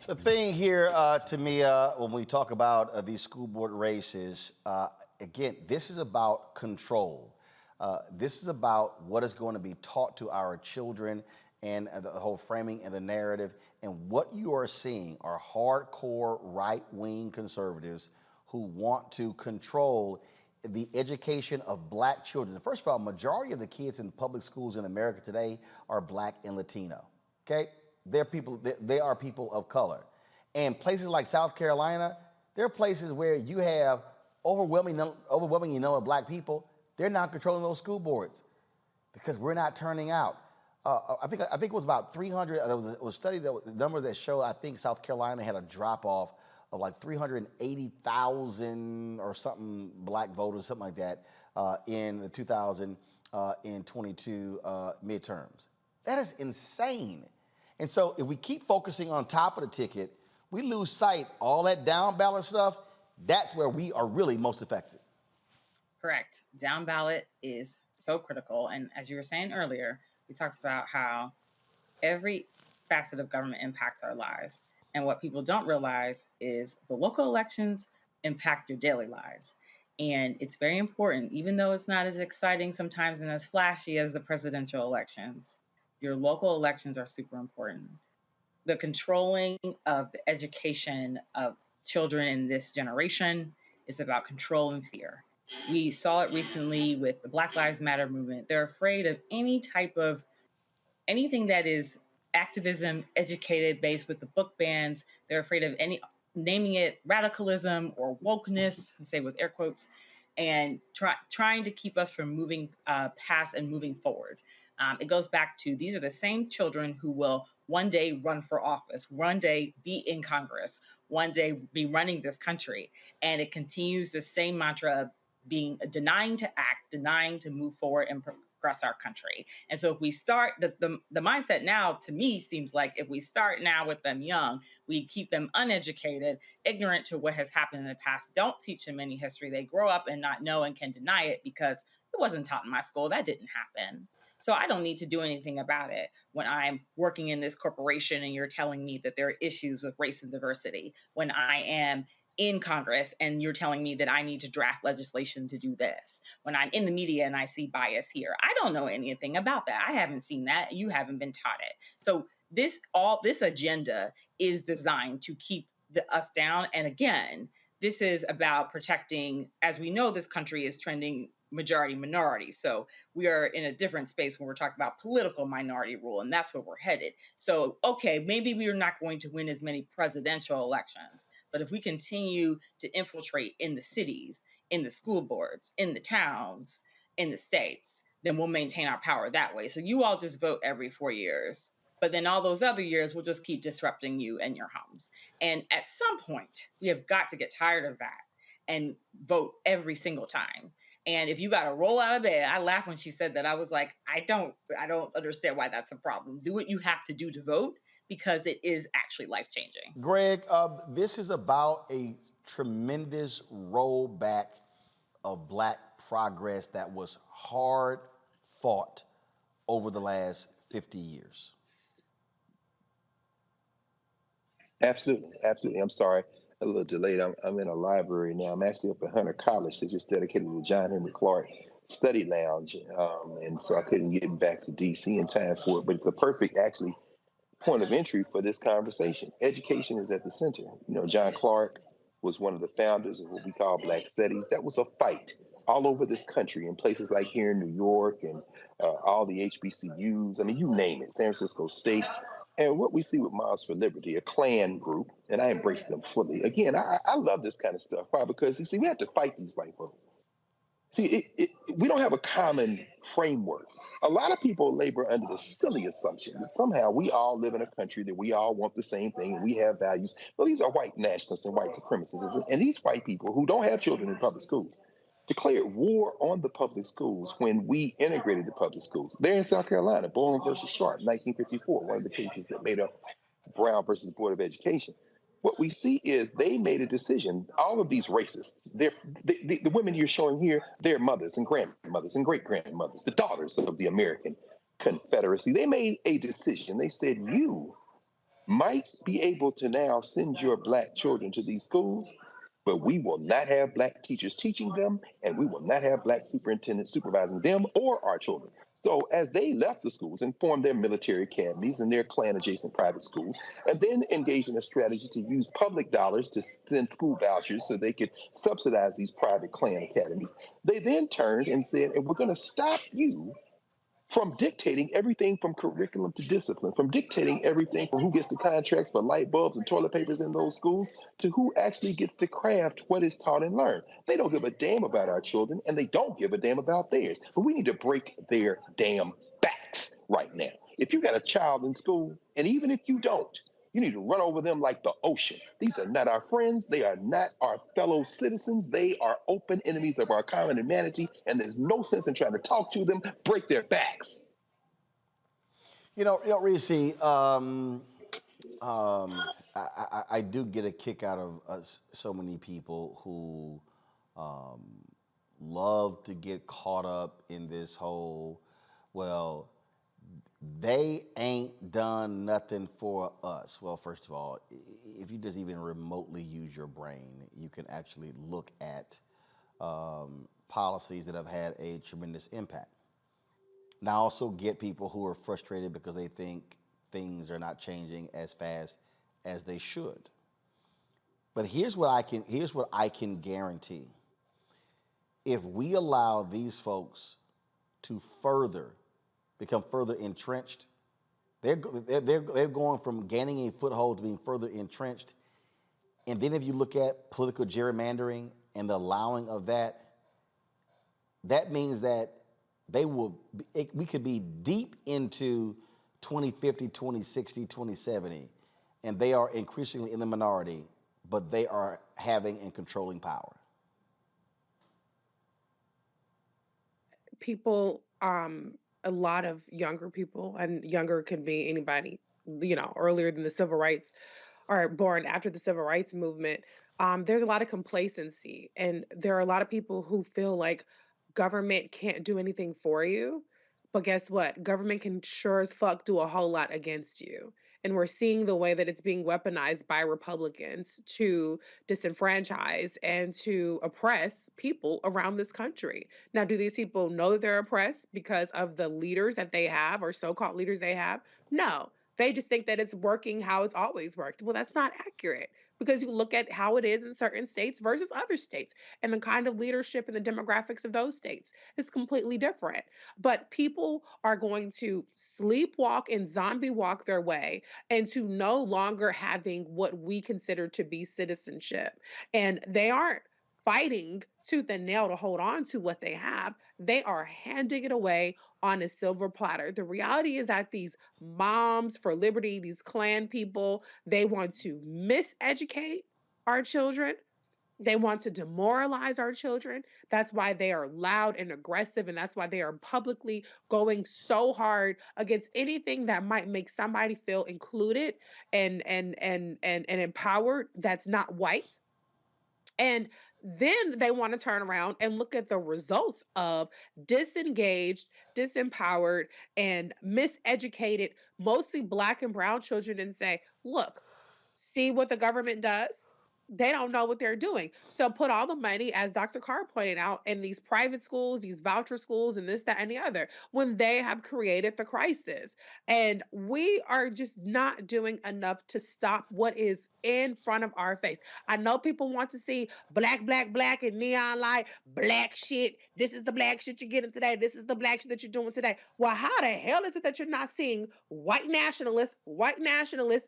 The thing here, to me, when we talk about these school board races, again, this is about control. This is about what is going to be taught to our children and the whole framing and the narrative. And what you are seeing are hardcore right-wing conservatives who want to control the education of Black children. First of all, majority of the kids in public schools in America today are Black and Latino, okay? They are people of color. And places like South Carolina, there are places where you have overwhelming number of Black people. They're not controlling those school boards because we're not turning out. I think it was about 300. There was a study numbers that showed I think South Carolina had a drop off of like 380,000 or something Black voters, something like that, in the 2022 midterms. That is insane. And so if we keep focusing on top of the ticket, we lose sight all that down ballot stuff. That's where we are really most effective. Correct. Down ballot is so critical. And as you were saying earlier, we talked about how every facet of government impacts our lives. And what people don't realize is the local elections impact your daily lives. And it's very important, even though it's not as exciting sometimes and as flashy as the presidential elections, your local elections are super important. The controlling of the education of children in this generation is about control and fear. We saw it recently with the Black Lives Matter movement. They're afraid of anything that is activism, educated, based with the book bans. They're afraid of naming it radicalism or wokeness, say with air quotes, and trying to keep us from moving past and moving forward. It goes back to these are the same children who will one day run for office, one day be in Congress, one day be running this country. And it continues the same mantra of denying to act, denying to move forward and progress our country. And so if we start, the mindset now to me seems like if we start now with them young, we keep them uneducated, ignorant to what has happened in the past, don't teach them any history. They grow up and not know and can deny it because it wasn't taught in my school. That didn't happen. So I don't need to do anything about it when I'm working in this corporation and you're telling me that there are issues with race and diversity, when I am in Congress and you're telling me that I need to draft legislation to do this, when I'm in the media and I see bias here. I don't know anything about that. I haven't seen that. You haven't been taught it. So this agenda is designed to keep us down. And again, this is about protecting, as we know, this country is trending majority minority. So we are in a different space when we're talking about political minority rule, and that's where we're headed. So, okay, maybe we are not going to win as many presidential elections, but if we continue to infiltrate in the cities, in the school boards, in the towns, in the states, then we'll maintain our power that way. So you all just vote every 4 years, but then all those other years we'll just keep disrupting you and your homes. And at some point, we have got to get tired of that and vote every single time. And if you got to roll out of bed, I laughed when she said that. I was like, I don't understand why that's a problem. Do what you have to do to vote, because it is actually life-changing. Greg, this is about a tremendous rollback of Black progress that was hard fought over the last 50 years. Absolutely, absolutely. I'm sorry, a little delayed. I'm in a library now. I'm actually up at Hunter College. They just dedicated the John Henry Clark Study Lounge, and so I couldn't get back to D.C. in time for it. But it's a perfect, actually, point of entry for this conversation. Education is at the center. You know, John Clark was one of the founders of what we call Black Studies. That was a fight all over this country, in places like here in New York and all the HBCUs. I mean, you name it, San Francisco State. And what we see with Moms for Liberty, a Klan group, and I embrace them fully. Again, I love this kind of stuff. Why? Because, you see, we have to fight these white folks. See, we don't have a common framework. A lot of people labor under the silly assumption that somehow we all live in a country that we all want the same thing and we have values. Well, these are white nationalists and white supremacists. And these white people who don't have children in public schools declared war on the public schools when we integrated the public schools. There in South Carolina, Boland versus Sharp, 1954, one of the cases that made up Brown versus Board of Education. What we see is they made a decision. All of these racists, the women you're showing here, they're mothers and grandmothers and great-grandmothers, the daughters of the American Confederacy. They made a decision. They said, you might be able to now send your Black children to these schools, but we will not have Black teachers teaching them, and we will not have Black superintendents supervising them or our children. So as they left the schools and formed their military academies and their Klan-adjacent private schools, and then engaged in a strategy to use public dollars to send school vouchers so they could subsidize these private Klan academies, they then turned and said, and we're going to stop you from dictating everything from curriculum to discipline, from dictating everything from who gets the contracts for light bulbs and toilet papers in those schools to who actually gets to craft what is taught and learned. They don't give a damn about our children, and they don't give a damn about theirs. But we need to break their damn backs right now. If you got a child in school, and even if you don't, you need to run over them like the ocean. These are not our friends. They are not our fellow citizens. They are open enemies of our common humanity, and there's no sense in trying to talk to them, break their backs. Reese, I do get a kick out of so many people who love to get caught up in this whole, well, they ain't done nothing for us. Well, first of all, if you just even remotely use your brain, you can actually look at policies that have had a tremendous impact. Now, I also get people who are frustrated because they think things are not changing as fast as they should. But here's what I can guarantee. If we allow these folks to become further entrenched, they're going from gaining a foothold to being further entrenched. And then if you look at political gerrymandering and the allowing of that, that means that we could be deep into 2050, 2060, 2070, and they are increasingly in the minority, but they are having and controlling power. People, a lot of younger people, and younger could be anybody, earlier than the civil rights, or born after the civil rights movement, there's a lot of complacency. And there are a lot of people who feel like government can't do anything for you. But guess what? Government can sure as fuck do a whole lot against you. And we're seeing the way that it's being weaponized by Republicans to disenfranchise and to oppress people around this country. Now, do these people know that they're oppressed because of the leaders that they have or so-called leaders they have? No. They just think that it's working how it's always worked. Well, that's not accurate, because you look at how it is in certain states versus other states, and the kind of leadership and the demographics of those states is completely different. But people are going to sleepwalk and zombie walk their way into no longer having what we consider to be citizenship. And they aren't fighting tooth and nail to hold on to what they have. They are handing it away on a silver platter. The reality is that these moms for liberty, these Klan people, they want to miseducate our children. They want to demoralize our children. That's why they are loud and aggressive, and that's why they are publicly going so hard against anything that might make somebody feel included and empowered that's not white. And then they want to turn around and look at the results of disengaged, disempowered, and miseducated, mostly Black and brown children, and say, look, see what the government does? They don't know what they're doing. So put all the money, as Dr. Carr pointed out, in these private schools, these voucher schools, and this, that, and the other, when they have created the crisis. And we are just not doing enough to stop what is in front of our face. I know people want to see black, black, black, and neon light, black shit. This is the black shit you're getting today. This is the black shit that you're doing today. Well, how the hell is it that you're not seeing white nationalists,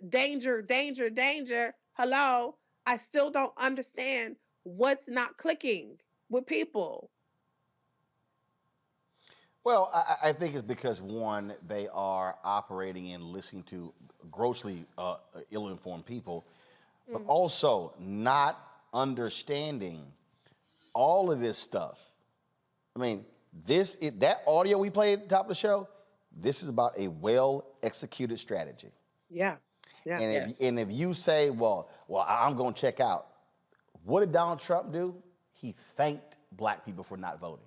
danger, danger, danger? Hello? I still don't understand what's not clicking with people. Well, I think it's because, one, they are operating and listening to grossly ill-informed people, but also not understanding all of this stuff. I mean, that audio we played at the top of the show, this is about a well-executed strategy. Yeah. Yeah. And if you say, well, I'm going to check out, what did Donald Trump do? He thanked Black people for not voting.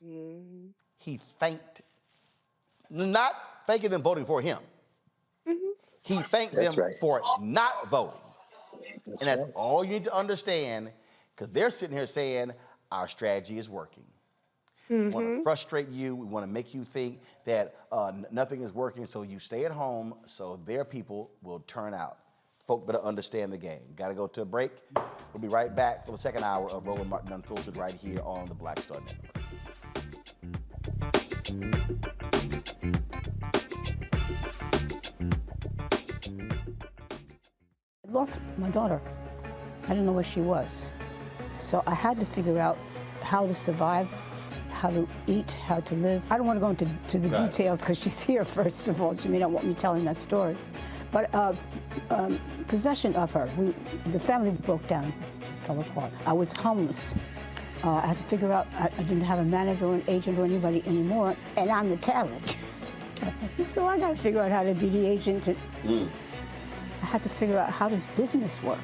Mm-hmm. He thanked, not thanking them voting for him. Mm-hmm. He thanked them for not voting. That's all you need to understand, because they're sitting here saying our strategy is working. We want to frustrate you. We want to make you think that nothing is working, so you stay at home so their people will turn out. Folk better understand the game. Got to go to a break. We'll be right back for the second hour of Roland Martin Unfiltered right here on the Black Star Network. I lost my daughter. I didn't know where she was. So I had to figure out how to survive, how to eat, how to live. I don't want to go into the details because she's here, first of all. She may not want me telling that story. But possession of her, the family broke down, fell apart. I was homeless. I had to figure out, I didn't have a manager or an agent or anybody anymore, and I'm the talent. So I got to figure out how to be the agent. I had to figure out, how does business work?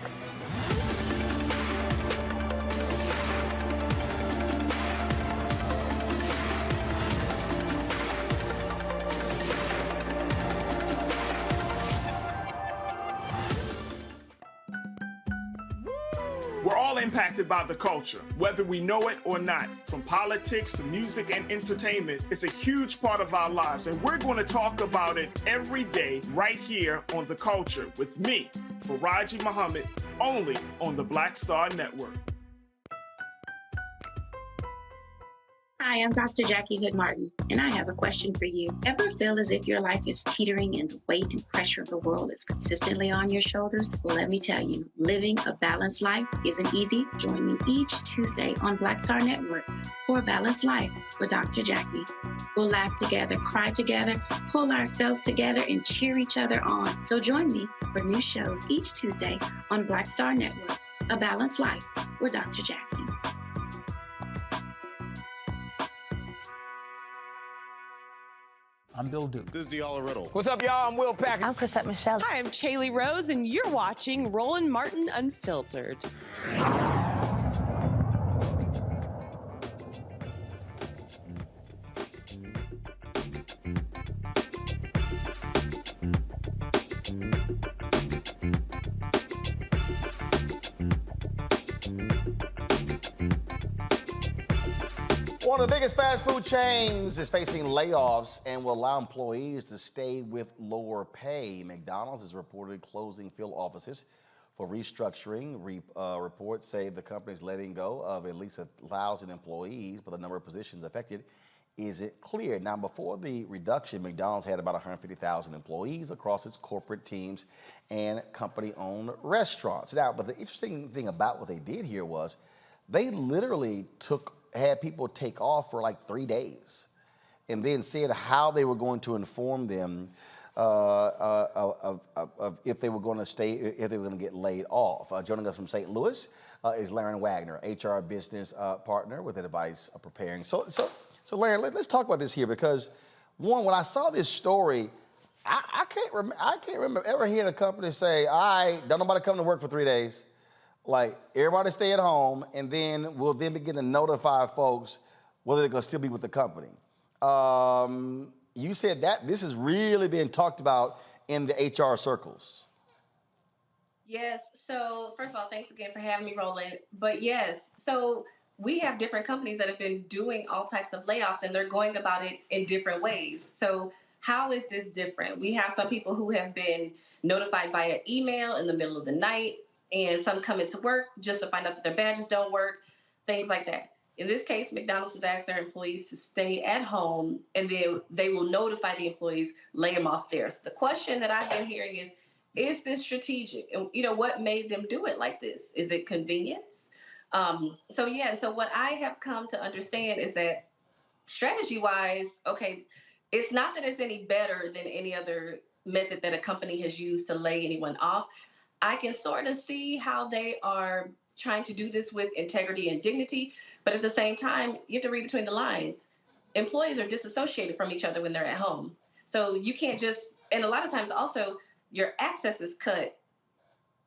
We're all impacted by the culture, whether we know it or not. From politics to music and entertainment, it's a huge part of our lives, and we're going to talk about it every day right here on The Culture with me, Faraji Muhammad, only on the Black Star Network. Hi, I'm Dr. Jackie Hood Martin, and I have a question for you. Ever feel as if your life is teetering and the weight and pressure of the world is consistently on your shoulders? Well, let me tell you, living a balanced life isn't easy. Join me each Tuesday on Black Star Network for A Balanced Life with Dr. Jackie. We'll laugh together, cry together, pull ourselves together, and cheer each other on. So join me for new shows each Tuesday on Black Star Network, A Balanced Life with Dr. Jackie. I'm Bill Duke. This is Deala Riddle. What's up, y'all? I'm Will Packer. I'm Chrisette Michelle. Hi, I'm Chaley Rose, and you're watching Roland Martin Unfiltered. One of the biggest fast food chains is facing layoffs and will allow employees to stay with lower pay. McDonald's is reportedly closing field offices for restructuring. Reports say the company is letting go of at least 1,000 employees, but the number of positions affected isn't clear. Now, before the reduction, McDonald's had about 150,000 employees across its corporate teams and company-owned restaurants. Now, but the interesting thing about what they did here was they literally had people take off for like 3 days and then said how they were going to inform them of if they were going to stay, if they were going to get laid off. Joining us from St. Louis is Larry Wagner, HR business partner with advice preparing. So Larry, let's talk about this here because, one, when I saw this story, I can't remember ever hearing a company say, all right, don't nobody come to work for 3 days. Like, everybody stay at home, and then we'll then begin to notify folks whether they're going to still be with the company. You said that this is really being talked about in the HR circles. Yes. So first of all, thanks again for having me, Roland. But yes, so we have different companies that have been doing all types of layoffs, and they're going about it in different ways. So how is this different? We have some people who have been notified via email in the middle of the night, and some come into work just to find out that their badges don't work, things like that. In this case, McDonald's has asked their employees to stay at home, and then they will notify the employees, lay them off there. So the question that I've been hearing is this strategic? And, what made them do it like this? Is it convenience? So what I have come to understand is that strategy-wise, okay, it's not that it's any better than any other method that a company has used to lay anyone off. I can sort of see how they are trying to do this with integrity and dignity, but at the same time, you have to read between the lines. Employees are disassociated from each other when they're at home. So you can't just, and a lot of times also, your access is cut,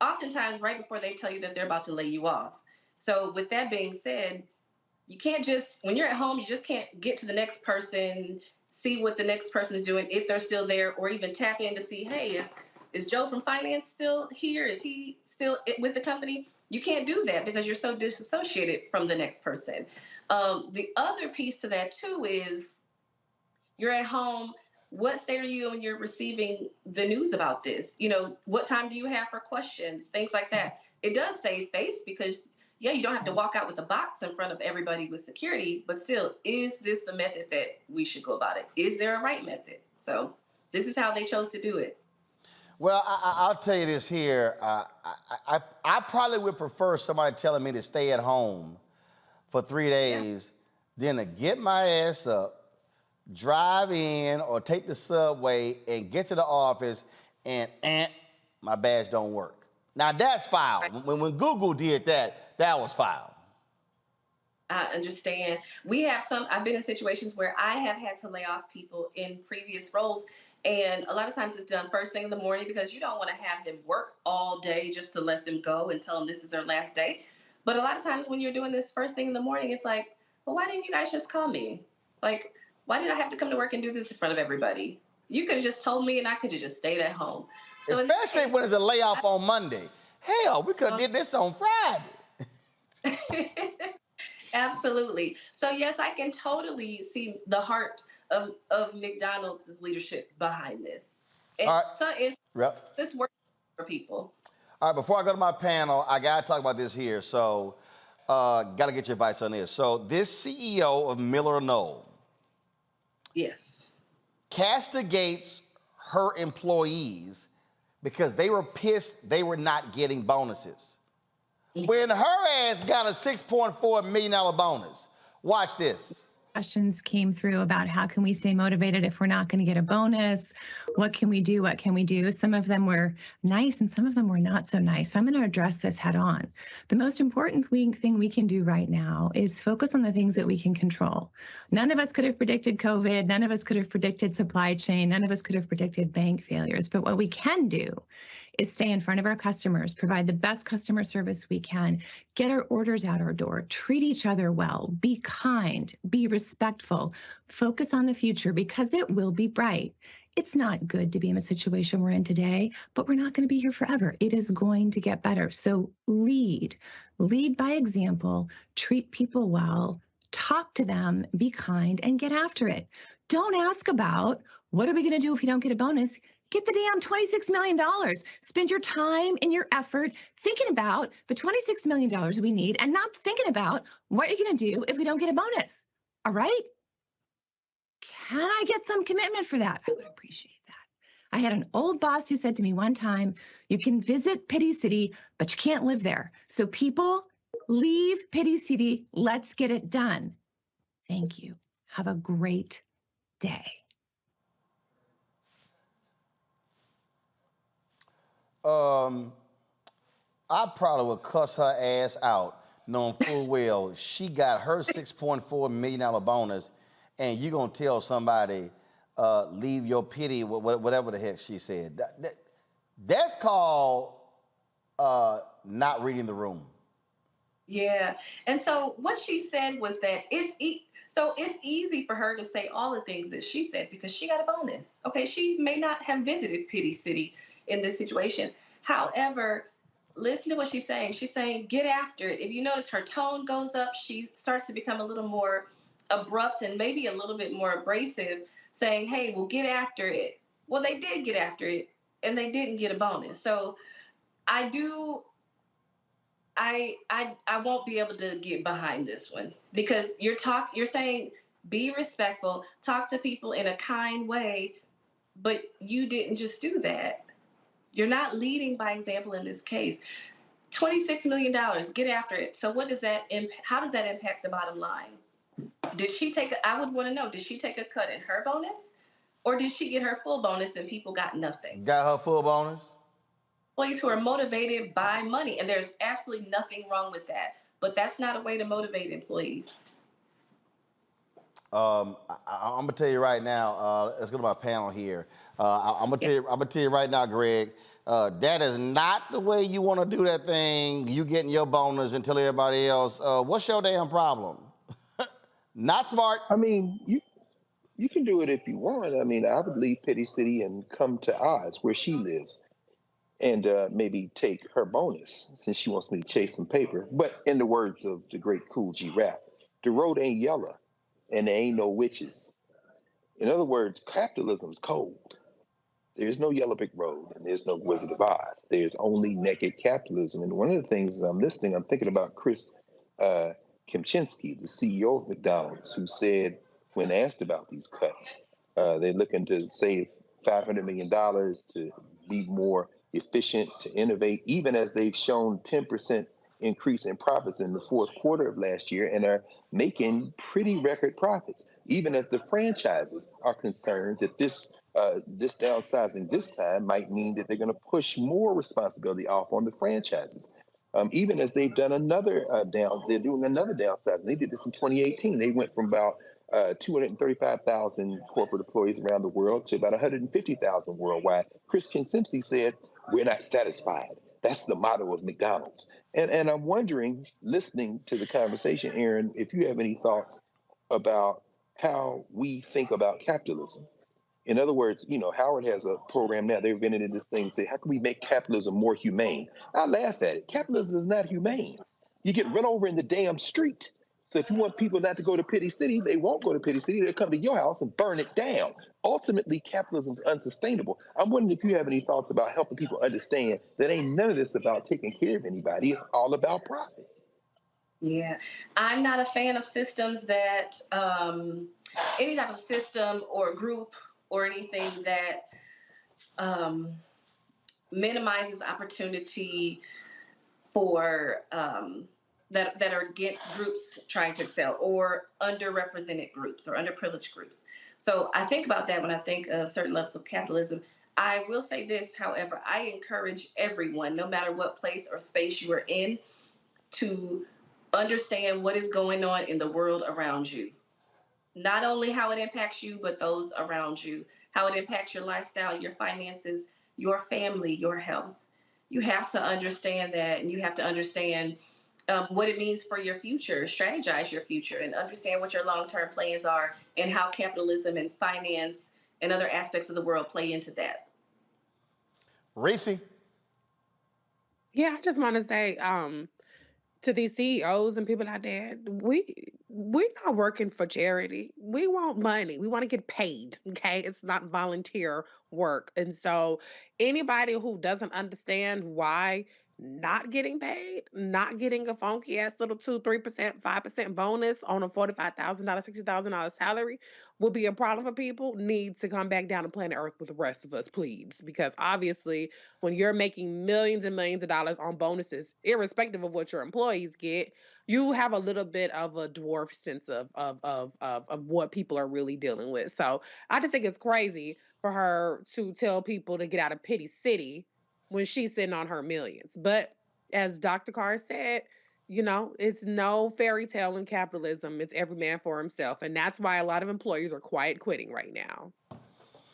oftentimes right before they tell you that they're about to lay you off. So with that being said, you can't just, when you're at home, you just can't get to the next person, see what the next person is doing, if they're still there, or even tap in to see, hey, is Joe from finance still here? Is he still with the company? You can't do that because you're so disassociated from the next person. The other piece to that too is you're at home. What state are you when you're receiving the news about this? What time do you have for questions? Things like that. It does save face because, yeah, you don't have to walk out with a box in front of everybody with security, but still, is this the method that we should go about it? Is there a right method? So this is how they chose to do it. Well, I'll tell you this here. I probably would prefer somebody telling me to stay at home for 3 days than to get my ass up, drive in, or take the subway and get to the office and my badge don't work. Now, that's foul. Right. When Google did that, that was foul. I understand. I've been in situations where I have had to lay off people in previous roles. And a lot of times it's done first thing in the morning because you don't want to have them work all day just to let them go and tell them this is their last day. But a lot of times when you're doing this first thing in the morning, it's like, well, why didn't you guys just call me? Like, why did I have to come to work and do this in front of everybody? You could have just told me and I could have just stayed at home. So especially when it's a layoff on Monday. Hell, we could have did this on Friday. Absolutely. So yes, I can totally see the heart of McDonald's leadership behind this. And so this works for people. All right, before I go to my panel, I got to talk about this here. So got to get your advice on this. So this CEO of Miller Knoll. Yes. Castigates her employees because they were pissed they were not getting bonuses. When her ass got a $6.4 million bonus. Watch this. Questions came through about how can we stay motivated if we're not going to get a bonus? What can we do? What can we do? Some of them were nice and some of them were not so nice. So I'm going to address this head on. The most important thing we can do right now is focus on the things that we can control. None of us could have predicted COVID. None of us could have predicted supply chain. None of us could have predicted bank failures. But what we can do is stay in front of our customers, provide the best customer service we can, get our orders out our door, treat each other well, be kind, be respectful, focus on the future because it will be bright. It's not good to be in a situation we're in today, but we're not going to be here forever. It is going to get better. So lead by example, treat people well, talk to them, be kind, and get after it. Don't ask about what are we going to do if you don't get a bonus. Get the damn $26 million. Spend your time and your effort thinking about the $26 million we need and not thinking about what you're going to do if we don't get a bonus. All right? Can I get some commitment for that? I would appreciate that. I had an old boss who said to me one time, you can visit Pity City, but you can't live there. So people, leave Pity City. Let's get it done. Thank you. Have a great day. I probably would cuss her ass out, knowing full well she got her $6.4 million bonus, and you gonna tell somebody, leave your pity, whatever the heck she said. That's called not reading the room. Yeah. And so what she said was that it's easy for her to say all the things that she said because she got a bonus. Okay, she may not have visited Pity City in this situation. However, listen to what she's saying. She's saying, get after it. If you notice her tone goes up, she starts to become a little more abrupt and maybe a little bit more abrasive, saying, hey, well, get after it. Well, they did get after it and they didn't get a bonus. So I won't be able to get behind this one because you're saying be respectful, talk to people in a kind way, but you didn't just do that. You're not leading by example in this case. $26 million, get after it. So how does that impact the bottom line? I would want to know, did she take a cut in her bonus or did she get her full bonus and people got nothing? Got her full bonus? Employees who are motivated by money, and there's absolutely nothing wrong with that, but that's not a way to motivate employees. I'm gonna tell you right now. Let's go to my panel here. I'm gonna tell you right now, Greg. That is not the way you want to do that thing. You getting your bonus and tell everybody else, what's your damn problem? Not smart. I mean, you can do it if you want. I mean, I would leave Pity City and come to Oz, where she lives, and maybe take her bonus since she wants me to chase some paper. But in the words of the great Cool G Rap, the road ain't yellow and there ain't no witches. In other words, capitalism's cold. There's no yellow brick road and there's no Wizard of Oz. There's only naked capitalism. And one of the things I'm listening, I'm thinking about Chris Kempczinski, the CEO of McDonald's, who said when asked about these cuts, they're looking to save $500 million to be more efficient, to innovate, even as they've shown 10% increase in profits in the fourth quarter of last year and are making pretty record profits, even as the franchises are concerned that this downsizing this time might mean that they're going to push more responsibility off on the franchises. Even as they've done they're doing another downsizing. They did this in 2018. They went from about 235,000 corporate employees around the world to about 150,000 worldwide. Chris Kempczinski said, we're not satisfied. That's the motto of McDonald's. And I'm wondering, listening to the conversation, Aaron, if you have any thoughts about how we think about capitalism. In other words, Howard has a program now. They've invented this thing, say, how can we make capitalism more humane? I laugh at it. Capitalism is not humane. You get run over in the damn street. So if you want people not to go to Pity City, they won't go to Pity City. They'll come to your house and burn it down. Ultimately, capitalism is unsustainable. I'm wondering if you have any thoughts about helping people understand that ain't none of this about taking care of anybody. It's all about profit. Yeah, I'm not a fan of systems that, any type of system or group or anything that minimizes opportunity for that are against groups trying to excel or underrepresented groups or underprivileged groups. So I think about that when I think of certain levels of capitalism. I will say this, however, I encourage everyone, no matter what place or space you are in, to understand what is going on in the world around you. Not only how it impacts you, but those around you, how it impacts your lifestyle, your finances, your family, your health. You have to understand that, and you have to understand what it means for your future, strategize your future, and understand what your long-term plans are and how capitalism and finance and other aspects of the world play into that. Reese? Yeah, I just want to say, to these CEOs and people out there, we're not working for charity. We want money. We want to get paid. Okay, it's not volunteer work. And so anybody who doesn't understand why not getting paid, not getting a funky ass little 2, 3%, 5% bonus on a $45,000, $60,000 salary will be a problem for people, needs to come back down to planet Earth with the rest of us, please. Because obviously, when you're making millions and millions of dollars on bonuses, irrespective of what your employees get, you have a little bit of a dwarf sense of what people are really dealing with. So I just think it's crazy for her to tell people to get out of pity city when she's sitting on her millions. But as Dr. Carr said, it's no fairy tale in capitalism. It's every man for himself. And that's why a lot of employers are quiet quitting right now.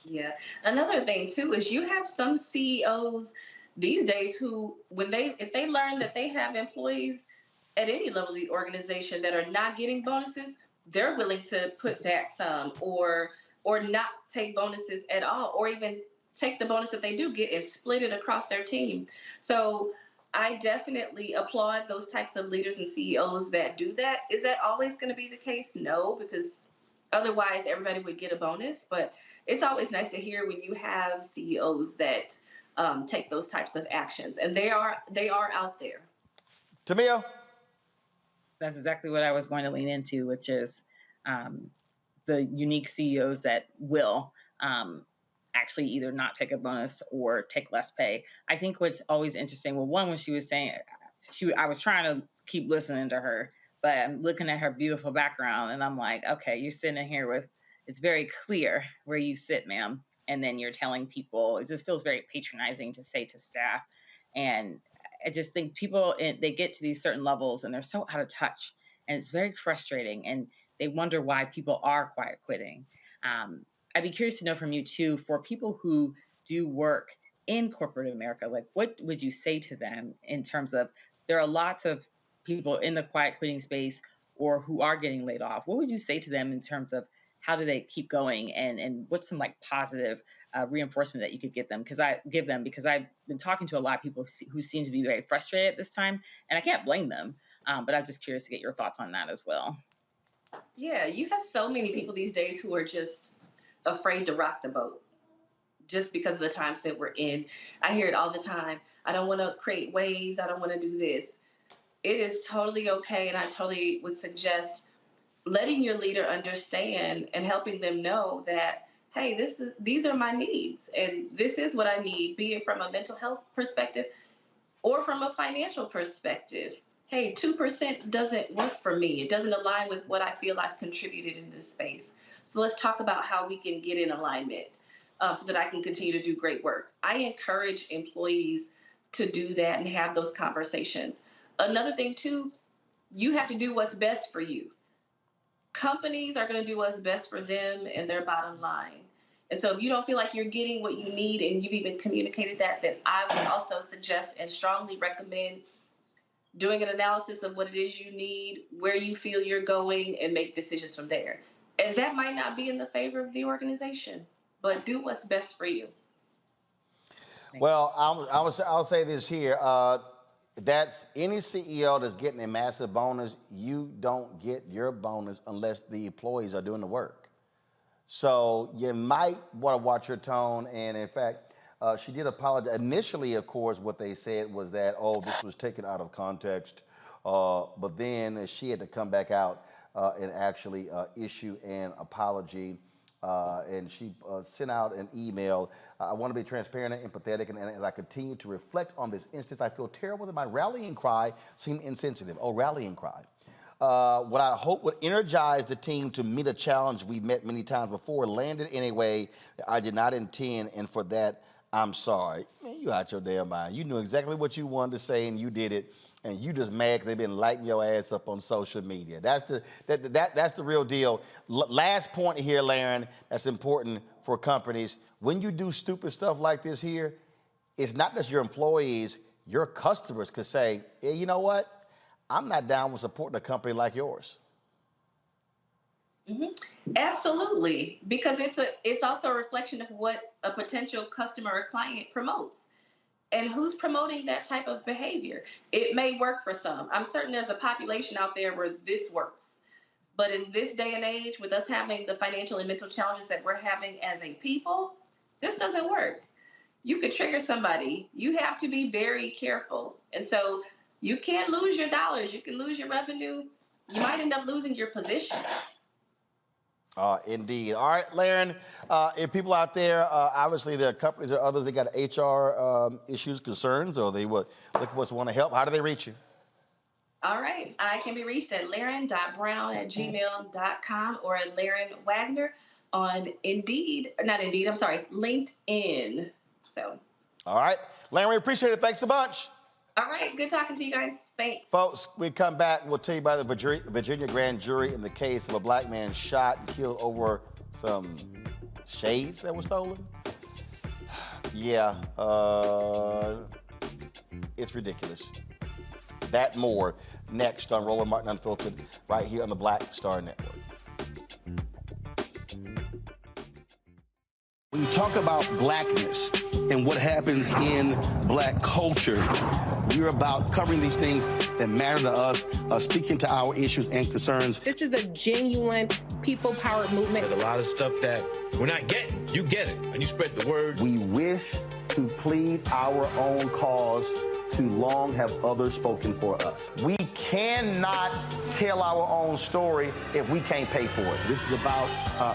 Yeah. Another thing too is you have some CEOs these days who, if they learn that they have employees at any level of the organization that are not getting bonuses, they're willing to put back some or not take bonuses at all, or even take the bonus that they do get and split it across their team. So I definitely applaud those types of leaders and CEOs that do that. Is that always going to be the case? No, because otherwise everybody would get a bonus. But it's always nice to hear when you have CEOs that take those types of actions, and they are out there. Tamia? That's exactly what I was going to lean into, which is the unique CEOs that will actually either not take a bonus or take less pay. I think what's always interesting, well, one, when she was saying, I was trying to keep listening to her, but I'm looking at her beautiful background and I'm like, okay, you're sitting in here with, it's very clear where you sit, ma'am. And then you're telling people, it just feels very patronizing to say to staff. And I just think people, they get to these certain levels and they're so out of touch, and it's very frustrating, and they wonder why people are quiet quitting. I'd be curious to know from you too, for people who do work in corporate America, like what would you say to them in terms of, there are lots of people in the quiet quitting space or who are getting laid off. What would you say to them in terms of how do they keep going, and what's some like positive reinforcement that you could give them? Because I've been talking to a lot of people who seem to be very frustrated at this time, and I can't blame them. But I'm just curious to get your thoughts on that as well. Yeah, you have so many people these days who are just afraid to rock the boat just because of the times that we're in. I hear it all the time. I don't want to create waves. I don't want to do this. It is totally okay. And I totally would suggest letting your leader understand and helping them know that, hey, these are my needs and this is what I need, be it from a mental health perspective or from a financial perspective. Hey, 2% doesn't work for me. It doesn't align with what I feel I've contributed in this space. So let's talk about how we can get in alignment so that I can continue to do great work. I encourage employees to do that and have those conversations. Another thing too, you have to do what's best for you. Companies are going to do what's best for them and their bottom line. And so if you don't feel like you're getting what you need and you've even communicated that, then I would also suggest and strongly recommend doing an analysis of what it is you need, where you feel you're going, and make decisions from there. And that might not be in the favor of the organization, but do what's best for you. Well, I'll say this here. That's any CEO that's getting a massive bonus, you don't get your bonus unless the employees are doing the work. So you might want to watch your tone. And in fact, she did apologize. Initially, of course, what they said was that, oh, this was taken out of context. But then she had to come back out and actually issue an apology. And she sent out an email. I want to be transparent and empathetic, and as I continue to reflect on this instance, I feel terrible that my rallying cry seemed insensitive. Oh, rallying cry. What I hope would energize the team to meet a challenge we've met many times before landed in a way that I did not intend, and for that, I'm sorry. Man, you out your damn mind. You knew exactly what you wanted to say, and you did it. And you just mad because they've been lighting your ass up on social media. That's the real deal. Last point here, Laren, that's important for companies. When you do stupid stuff like this here, it's not just your employees, your customers could say, hey, you know what? I'm not down with supporting a company like yours. Mm-hmm. Absolutely, because it's also a reflection of what a potential customer or client promotes. And who's promoting that type of behavior? It may work for some. I'm certain there's a population out there where this works. But in this day and age, with us having the financial and mental challenges that we're having as a people, this doesn't work. You could trigger somebody. You have to be very careful. And so you can't lose your dollars. You can lose your revenue. You might end up losing your position. Indeed. All right, Laren, if people out there, obviously there are companies or others, they got HR issues, concerns, or they would look for us want to help, how do they reach you? All right. I can be reached at laren.brown@gmail.com or at Laren Wagner on LinkedIn. So. All right. Laren, we appreciate it. Thanks a bunch. All right. Good talking to you guys. Thanks. Folks, we come back. We'll tell you about the Virginia grand jury in the case of a black man shot and killed over some shades that were stolen. Yeah, it's ridiculous. That more next on Roland Martin Unfiltered, right here on the Black Star Network. When you talk about blackness and what happens in black culture, we're about covering these things that matter to us, speaking to our issues and concerns. This is a genuine people-powered movement. There's a lot of stuff that we're not getting. You get it, and you spread the word. We wish to plead our own cause. Too long have others spoken for us. We cannot tell our own story if we can't pay for it. This is about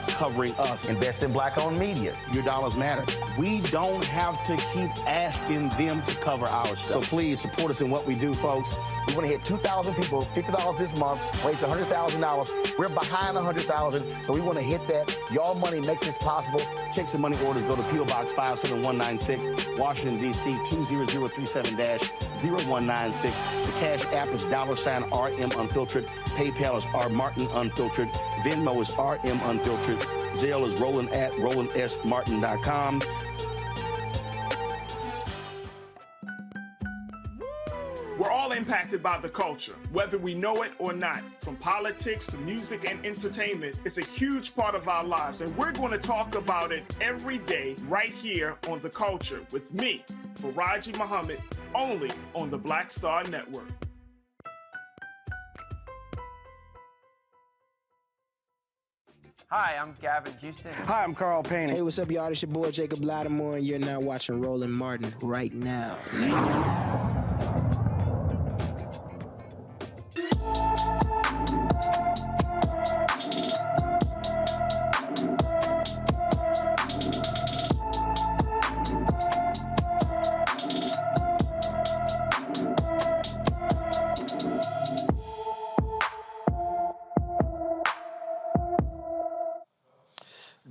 covering us. Invest in black-owned media. Your dollars matter. We don't have to keep asking them to cover our stuff. So please support us in what we do, folks. We want to hit 2,000 people, $50 this month, raise $100,000. We're behind 100,000, so we want to hit that. Y'all money makes this possible. Checks and money orders go to P.O. Box 57196, Washington, D.C. 20037-0196. The Cash App is $RM Unfiltered. PayPal is R Martin Unfiltered. Venmo is RM Unfiltered. Zelle is Roland at RolandSMartin.com. We're all impacted by the culture, whether we know it or not. From politics to music and entertainment, it's a huge part of our lives, and we're going to talk about it every day right here on The Culture with me, Faraji Muhammad, only on the Black Star Network. Hi, I'm Gavin Houston. Hi, I'm Carl Payne. Hey, what's up, y'all? It's your boy Jacob Lattimore, and you're now watching Roland Martin right now.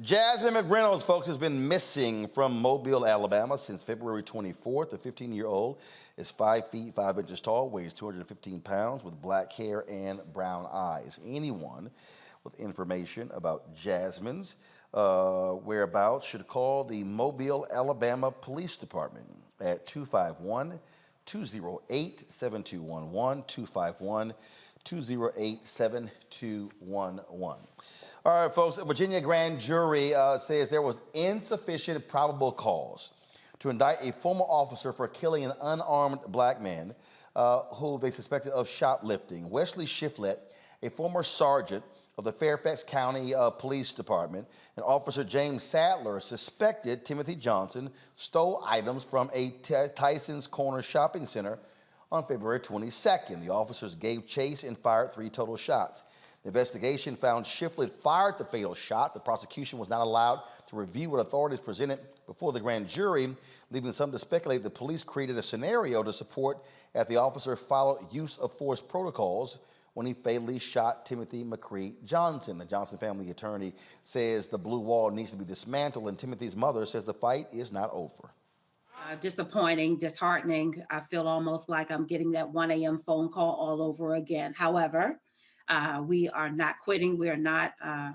Jasmine McReynolds, folks, has been missing from Mobile, Alabama since February 24th. The 15-year-old is 5 feet 5 inches tall, weighs 215 pounds, with black hair and brown eyes. Anyone with information about Jasmine's whereabouts should call the Mobile, Alabama Police Department at 251-208-7211, 251-208-7211. All right, folks, a Virginia grand jury says there was insufficient probable cause to indict a former officer for killing an unarmed black man who they suspected of shoplifting. Wesley Shiflett, a former sergeant of the Fairfax County Police Department, and Officer James Sadler suspected Timothy Johnson stole items from a Tyson's Corner shopping center on February 22nd. The officers gave chase and fired 3 total shots. The investigation found Shiflett fired the fatal shot. The prosecution was not allowed to review what authorities presented before the grand jury, leaving some to speculate the police created a scenario to support that the officer followed use of force protocols when he fatally shot Timothy McCree Johnson. The Johnson family attorney says the blue wall needs to be dismantled, and Timothy's mother says the fight is not over. Disappointing, disheartening. I feel almost like I'm getting that 1 a.m. phone call all over again. However, we are not quitting. We are not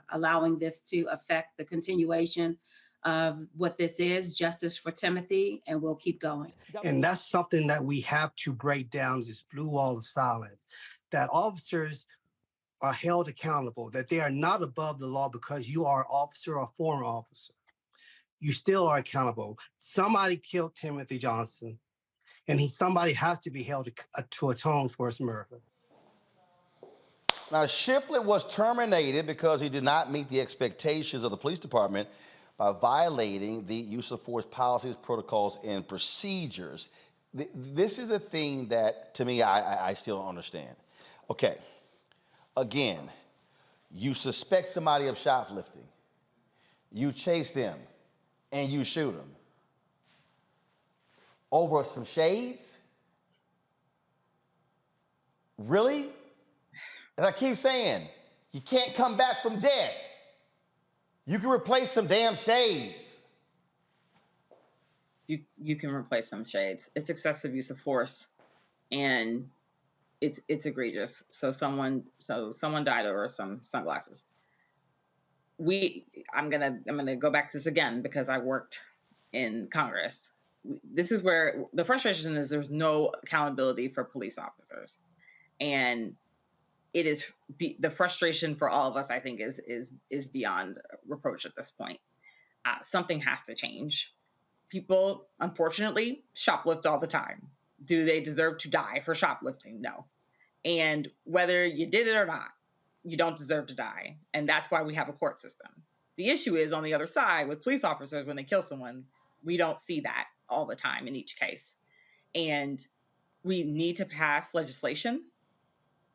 allowing this to affect the continuation of what this is, justice for Timothy, and we'll keep going. And that's something that we have to break down, this blue wall of silence, that officers are held accountable, that they are not above the law because you are an officer or former officer. You still are accountable. Somebody killed Timothy Johnson. and somebody has to be held to atone for his murder. Now, Shiflett was terminated because he did not meet the expectations of the police department by violating the use of force policies, protocols, and procedures. This is a thing that, to me, I still don't understand. Okay, again, you suspect somebody of shoplifting, you chase them, and you shoot them. Over some shades? Really? As I keep saying, you can't come back from death. You can replace some damn shades. You can replace some shades. It's excessive use of force, and it's egregious. So someone died over some sunglasses. I'm gonna go back to this again because I worked in Congress. This is where the frustration is. There's no accountability for police officers, and it is the frustration for all of us, I think, is beyond reproach at this point. Something has to change. People, unfortunately, shoplift all the time. Do they deserve to die for shoplifting? No. And whether you did it or not, you don't deserve to die. And that's why we have a court system. The issue is on the other side with police officers, when they kill someone, we don't see that all the time in each case. And we need to pass legislation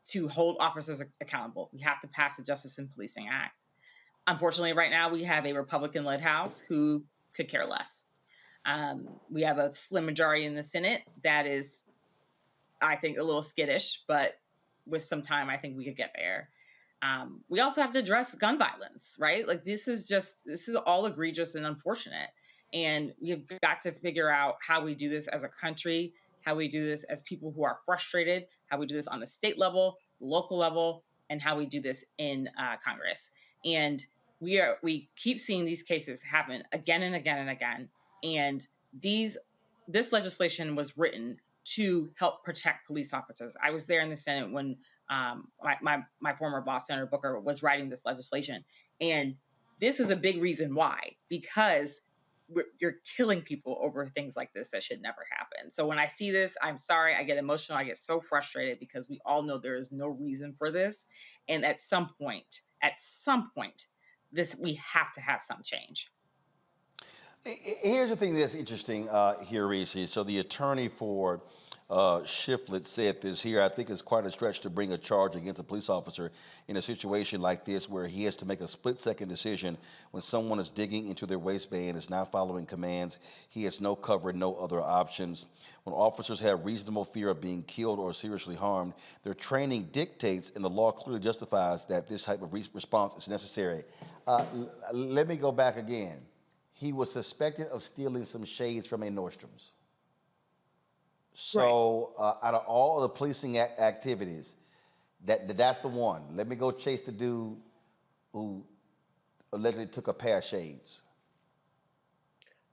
to hold officers accountable. We have to pass the Justice in Policing Act. Unfortunately, right now, we have a Republican-led House who could care less. We have a slim majority in the Senate that is, I think, a little skittish, but with some time, I think we could get there. We also have to address gun violence, right? Like this is all egregious and unfortunate. And we've got to figure out how we do this as a country, how we do this as people who are frustrated, how we do this on the state level, local level, and how we do this in Congress. And we keep seeing these cases happen again and again and again. And this legislation was written to help protect police officers. I was there in the Senate when my former boss, Senator Booker, was writing this legislation. And this is a big reason why, because you're killing people over things like this that should never happen. So when I see this, I'm sorry, I get emotional. I get so frustrated because we all know there is no reason for this. And at some point, we have to have some change. Here's the thing that's interesting here, Reese. So the attorney for Shiflett said this here. I think it's quite a stretch to bring a charge against a police officer in a situation like this where he has to make a split-second decision when someone is digging into their waistband, is not following commands. He has no cover, no other options. When officers have reasonable fear of being killed or seriously harmed, their training dictates and the law clearly justifies that this type of response is necessary. Let me go back again. He was suspected of stealing some shades from a Nordstrom's. So out of all the policing activities, that's the one. Let me go chase the dude who allegedly took a pair of shades.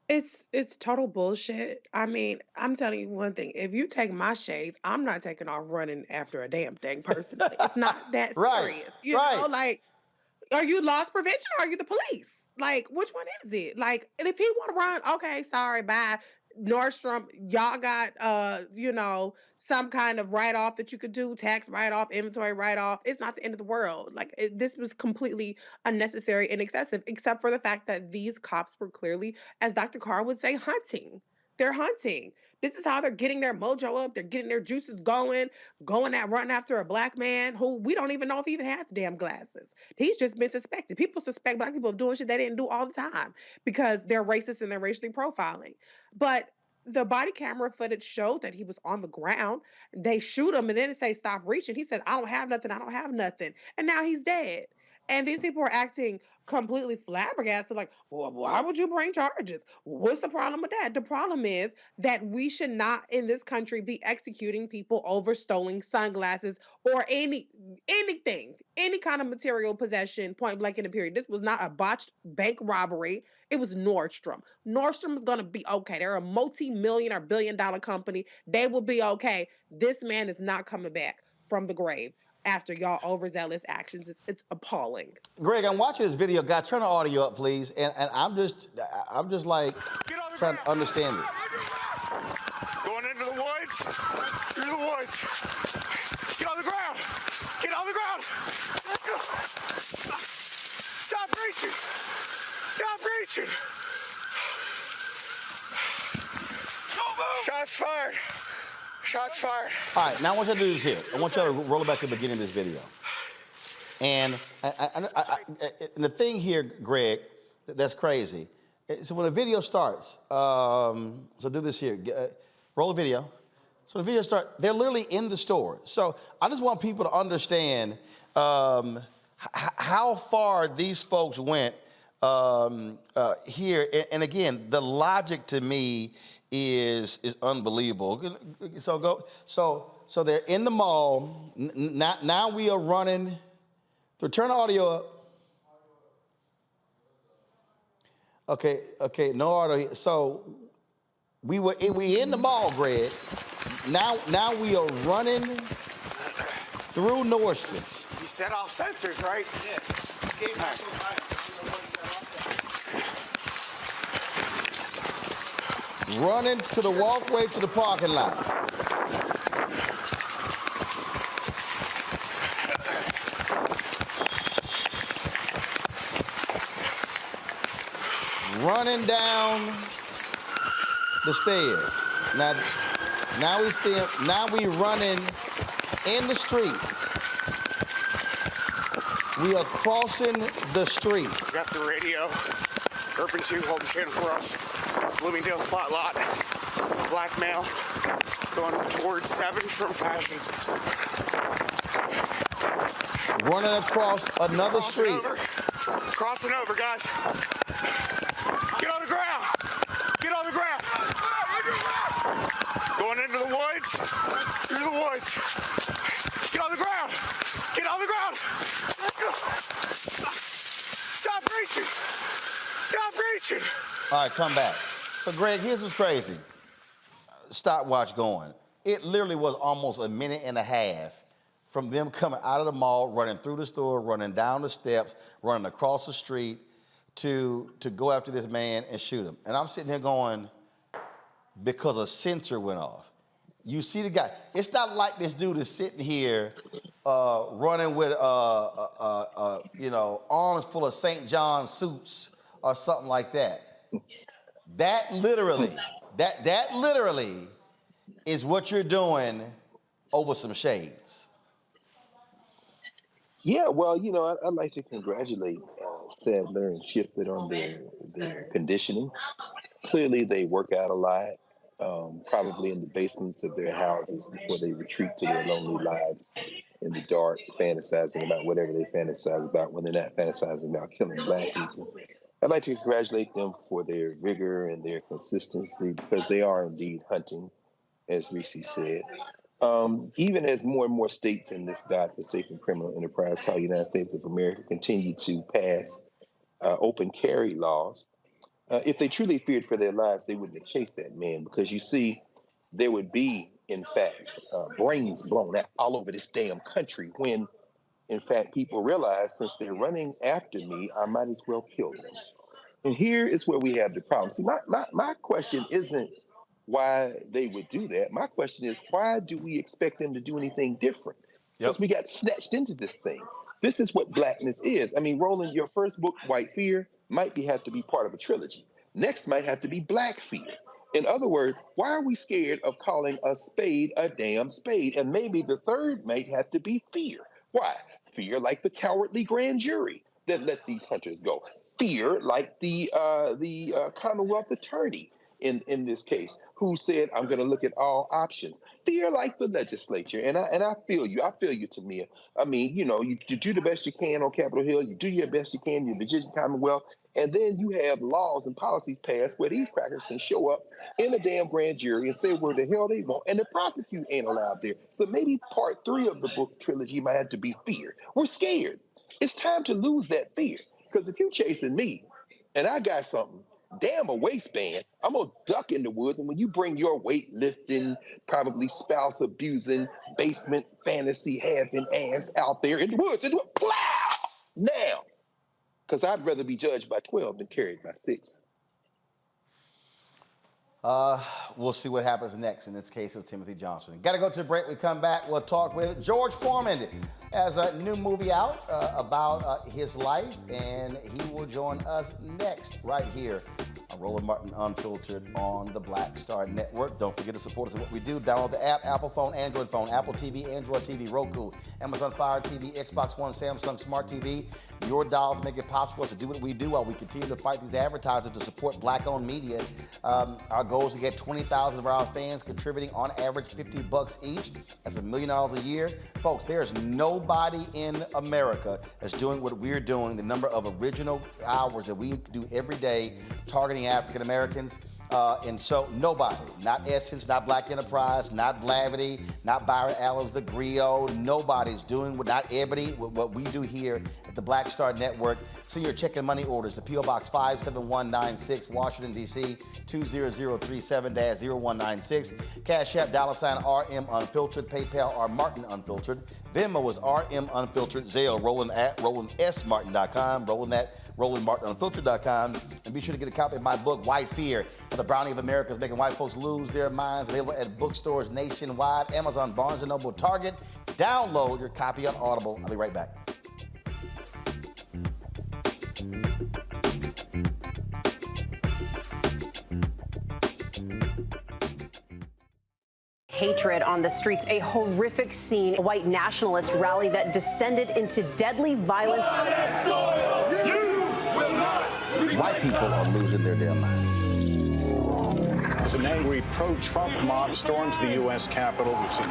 It's total bullshit. I mean, I'm telling you one thing. If you take my shades, I'm not taking off running after a damn thing personally. It's not that serious. You know, like, are you loss prevention or are you the police? Like, which one is it? Like, and if he want to run, okay, sorry, bye. Nordstrom, y'all got, some kind of write-off that you could do, tax write-off, inventory write-off. It's not the end of the world. Like, this was completely unnecessary and excessive, except for the fact that these cops were clearly, as Dr. Carr would say, hunting. They're hunting. This is how they're getting their mojo up. They're getting their juices going running after a black man who we don't even know if he even had the damn glasses. He's just been suspected. People suspect black people of doing shit they didn't do all the time because they're racist and they're racially profiling. But the body camera footage showed that he was on the ground. They shoot him and then they say, stop reaching. He said, I don't have nothing. I don't have nothing. And now he's dead. And these people are acting completely flabbergasted, like, well, why would you bring charges? What's the problem with that? The problem is that we should not in this country be executing people over stolen sunglasses or anything, any kind of material possession, point blank in the period. This was not a botched bank robbery. It was Nordstrom. Nordstrom is going to be okay. They're a multi-million or billion-dollar company. They will be okay. This man is not coming back from the grave after y'all overzealous actions. It's appalling. Greg, I'm watching this video. God, turn the audio up, please. And I'm just like trying to understand this. Going into the woods. Through the woods. Get on the ground. Get on the ground. Stop reaching. Stop reaching. Shots fired. Shots fired. All right, now I want you to do this here. I want you to roll it back to the beginning of this video. And the thing here, Greg, that's crazy. So when the video starts, so do this here. Roll the video. So the video starts, they're literally in the store. So I just want people to understand how far these folks went here. And again, the logic to me is unbelievable. So they're in the mall. Now we are running. Turn the audio up. Okay, no audio. So we in the mall, Greg. Now we are running through Nordstrom. You set off sensors, right? Yeah. Running to the walkway to the parking lot. Running down the stairs. Now we see him. Now we running in the street. We are crossing the street. Got the radio. Urban 2 holding channel for us. Bloomingdale spot lot. Black male going towards 7 from Fashion. Running across another street. Crossing over, guys. Get on the ground. Get on the ground. Going into the woods. Through the woods. Get on the ground. Get on the ground. Stop reaching. Stop reaching. All right, come back. So, Greg, here's what's crazy. Stopwatch going. It literally was almost a minute and a half from them coming out of the mall, running through the store, running down the steps, running across the street to go after this man and shoot him. And I'm sitting here going, because a sensor went off. You see the guy. It's not like this dude is sitting here running with, arms full of St. John suits or something like that. That literally is what you're doing over some shades. Yeah, well, I'd like to congratulate Sadler and Shifted on their conditioning. Clearly, they work out a lot, probably in the basements of their houses before they retreat to their lonely lives in the dark, fantasizing about whatever they fantasize about when they're not fantasizing about killing Black people. I'd like to congratulate them for their vigor and their consistency, because they are indeed hunting, as Reese said. Even as more and more states in this godforsaken criminal enterprise called United States of America continue to pass open carry laws, if they truly feared for their lives, they wouldn't have chased that man, because you see, there would be, in fact, brains blown out all over this damn country when, in fact, people realize since they're running after me, I might as well kill them. And here is where we have the problem. See, my question isn't why they would do that. My question is, why do we expect them to do anything different? Because we got snatched into this thing. This is what Blackness is. I mean, Roland, your first book, White Fear, might have to be part of a trilogy. Next might have to be Black Fear. In other words, why are we scared of calling a spade a damn spade? And maybe the third might have to be fear. Why? Fear like the cowardly grand jury that let these hunters go. Fear like the Commonwealth attorney in this case, who said, I'm going to look at all options. Fear like the legislature. And I feel you. I feel you, Tamia. I mean, you do the best you can on Capitol Hill. You do your best you can in the Virginia Commonwealth. And then you have laws and policies passed where these crackers can show up in a damn grand jury and say where the hell they want, and the prosecute ain't allowed there. So maybe part 3 of the book trilogy might have to be fear. We're scared. It's time to lose that fear. Because if you're chasing me and I got something, damn a waistband, I'm going to duck in the woods. And when you bring your weightlifting, probably spouse abusing, basement fantasy having ass out there in the woods, and plow now. Because I'd rather be judged by 12 than carried by 6. We'll see what happens next in this case of Timothy Johnson. Got to go to the break. We come back. We'll talk with George Foreman. Has a new movie out about his life, and he will join us next right here on Roland Martin Unfiltered on the Black Star Network. Don't forget to support us in what we do. Download the app, Apple phone, Android phone, Apple TV, Android TV, Roku, Amazon Fire TV, Xbox One, Samsung Smart TV. Your dollars make it possible for us to do what we do while we continue to fight these advertisers to support black-owned media. Our goal is to get 20,000 of our fans contributing on average $50 each. That's $1 million a year. Folks, there's nobody in America that's doing what we're doing, the number of original hours that we do every day targeting African Americans. And so nobody, not Essence, not Black Enterprise, not Blavity, not Byron Allen's The Griot, nobody's doing not Ebony, what we do here at the Black Star Network. Send your check and money orders to P.O. Box 57196, Washington, D.C., 20037-0196. Cash App, $RM Unfiltered, PayPal, R Martin Unfiltered. Venmo is RM Unfiltered, Zelle, Roland at RolandSMartin.com, Roland at RolandMartinUnfiltered.com. And be sure to get a copy of my book, White Fear, The Browning of America is Making White Folks Lose Their Minds, available at bookstores nationwide, Amazon, Barnes & Noble, Target. Download your copy on Audible. I'll be right back. Hatred on the streets, a horrific scene, a white nationalist rally that descended into deadly violence. White people are losing their damn minds. As an angry pro-Trump mob storms the U.S. Capitol, we've seen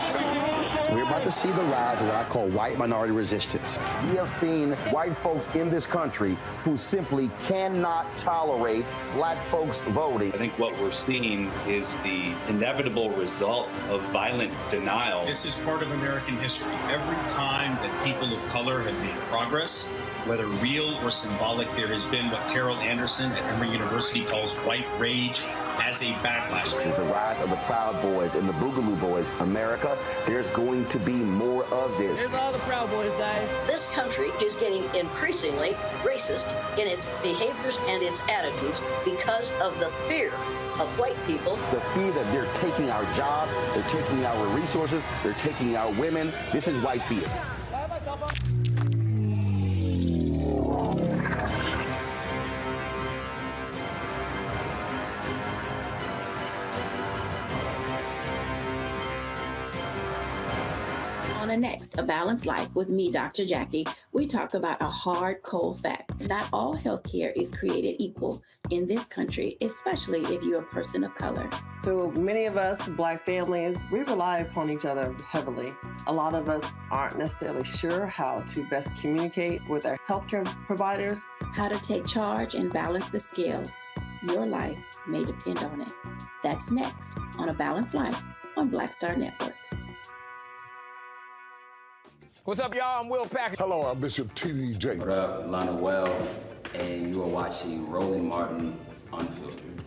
We're about to see the rise of what I call white minority resistance. We have seen white folks in this country who simply cannot tolerate black folks voting. I think what we're seeing is the inevitable result of violent denial. This is part of American history. Every time that people of color have made progress, whether real or symbolic, there has been what Carol Anderson at Emory University calls white rage as a backlash. This is the rise of the Proud Boys and the Boogaloo Boys. America, there's going to be more of this. Here's all the Proud Boys, guys. This country is getting increasingly racist in its behaviors and its attitudes because of the fear of white people. The fear that they're taking our jobs, they're taking our resources, they're taking our women. This is white fear. On the next, A Balanced Life with me, Dr. Jackie, we talk about a hard, cold fact. Not all healthcare is created equal in this country, especially if you're a person of color. So many of us, Black families, we rely upon each other heavily. A lot of us aren't necessarily sure how to best communicate with our healthcare providers. How to take charge and balance the scales. Your life may depend on it. That's next on A Balanced Life on Black Star Network. What's up, y'all? I'm Will Packard. Hello, I'm Bishop T.D.J. What up, Lana Well, and you are watching Roland Martin Unfiltered.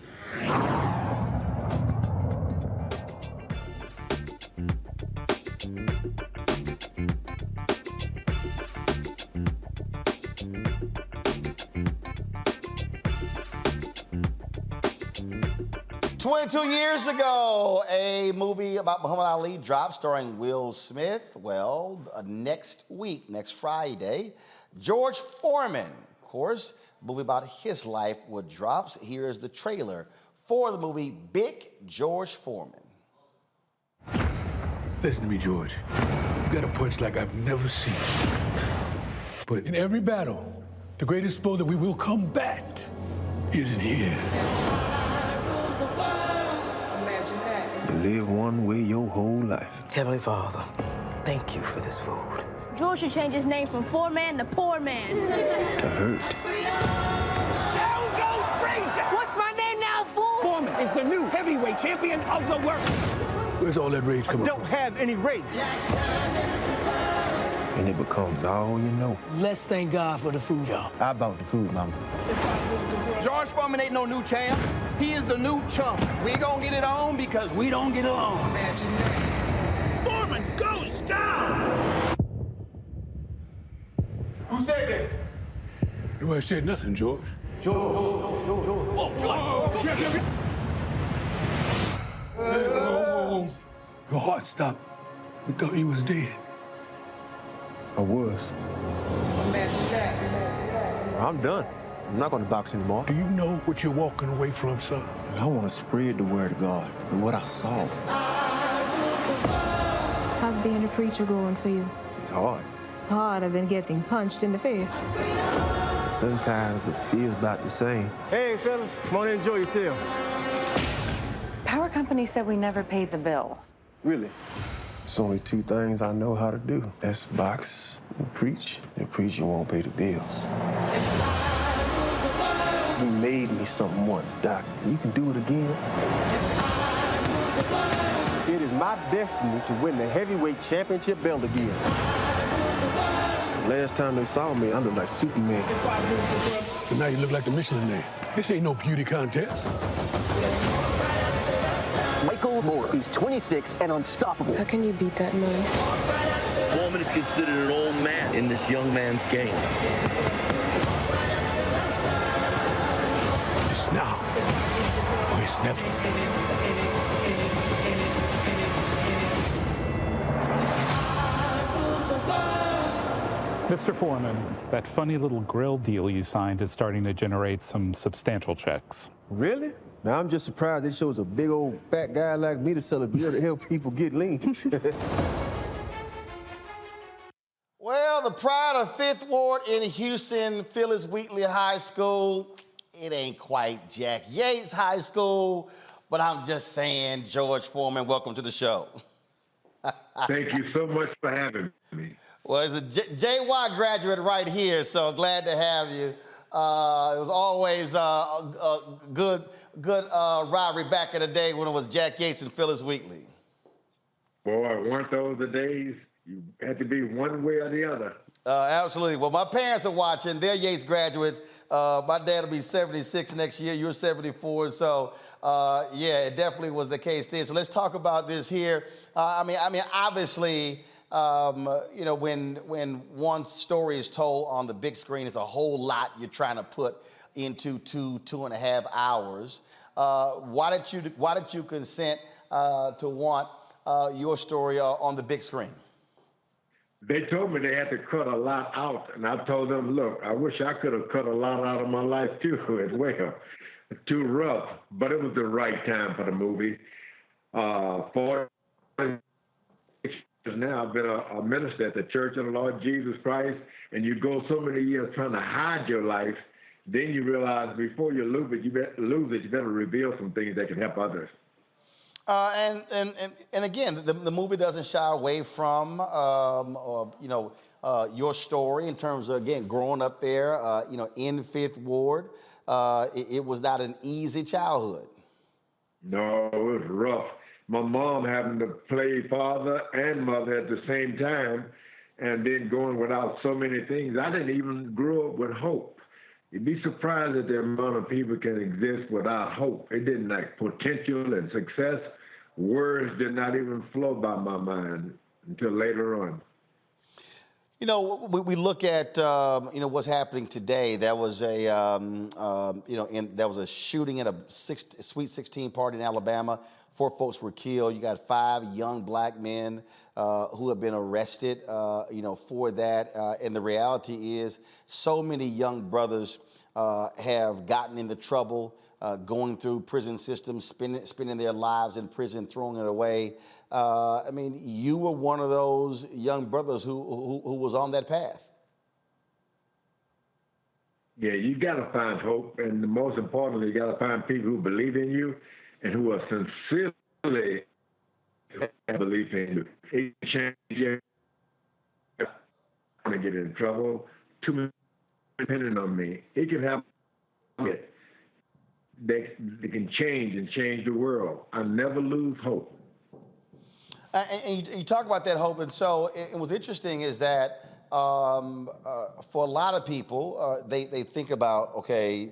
22 years ago, a movie about Muhammad Ali dropped starring Will Smith. Well, next week, next Friday, George Foreman, of course, a movie about his life would drop. Here's the trailer for the movie Big George Foreman. Listen to me, George. You got a punch like I've never seen. But in every battle, the greatest foe that we will combat isn't here. You live one way your whole life. Heavenly Father, thank you for this food. George should change his name from Foreman to Poor Man. To hurt. Down goes Frazier! What's my name now, fool? Foreman is the new heavyweight champion of the world. Where's all that rage coming from? I don't have any rage. And it becomes all you know. Let's thank God for the food, y'all. I bought the food, mama. George Foreman ain't no new champ. He is the new chump. We gonna get it on because we don't get along. Foreman goes down! Who said that? Nobody said nothing, George. George. Oh, George. Hey, whoa. Your heart stopped. We thought you was dead. I was. I'm done. I'm not going to box anymore. Do you know what you're walking away from, son? I want to spread the word of God and what I saw. How's being a preacher going for you? It's hard. Harder than getting punched in the face. Sometimes it feels about the same. Hey, fellas, come on and enjoy yourself. Power company said we never paid the bill. Really? There's only two things I know how to do. That's box and preach. And preaching won't pay the bills. You made me something once, Doc. You can do it again. It is my destiny to win the heavyweight championship belt again. Last time they saw me, I looked like Superman. So now you look like the Michelin Man. This ain't no beauty contest. Michael Moore is 26 and unstoppable. How can you beat that man? Foreman is considered an old man in this young man's game. It's now or it's never. Mr. Foreman, that funny little grill deal you signed is starting to generate some substantial checks. Really? Now, I'm just surprised it shows a big old fat guy like me to sell a grill to help people get lean. Well, the pride of Fifth Ward in Houston, Phyllis Wheatley High School, it ain't quite Jack Yates High School, but I'm just saying, George Foreman, welcome to the show. Thank you so much for having me. Well, it's a JY graduate right here, so glad to have you. It was always a good rivalry back in the day when it was Jack Yates and Phyllis Wheatley. Boy, weren't those the days? You had to be one way or the other. Absolutely. Well, my parents are watching. They're Yates graduates. My dad will be 76 next year. You're 74. So, yeah, it definitely was the case then. So let's talk about this here. I mean, obviously, you know, when one story is told on the big screen, it's a whole lot you're trying to put into 2.5 hours. Why did you consent to want your story on the big screen? They told me they had to cut a lot out, and I told them, look, I wish I could have cut a lot out of my life too as well. Too rough, but it was the right time for the movie. For now, I've been a minister at the Church of the Lord Jesus Christ, and you go so many years trying to hide your life, then you realize before you lose it, you better reveal some things that can help others. And again, the movie doesn't shy away from, your story in terms of, again, growing up there, in Fifth Ward. It was not an easy childhood. No, it was rough. My mom having to play father and mother at the same time, and then going without so many things. I didn't even grow up with hope. You'd be surprised at the amount of people can exist without hope. It didn't like potential and success. Words did not even flow by my mind until later on. You know, we look at what's happening today. That was a that was a shooting at a Sweet 16 party in Alabama. 4 folks were killed. You got 5 young black men who have been arrested, for that. And the reality is, so many young brothers have gotten into trouble, going through prison systems, spending their lives in prison, throwing it away. I mean, you were one of those young brothers who was on that path. Yeah, you got to find hope, and most importantly, you got to find people who believe in you and who are sincerely believe in you. It change you. I'm gonna get in trouble. Too many depending on me. It can happen. They can change the world. I never lose hope. And you talk about that hope, and so what's interesting is that for a lot of people, they think about, okay,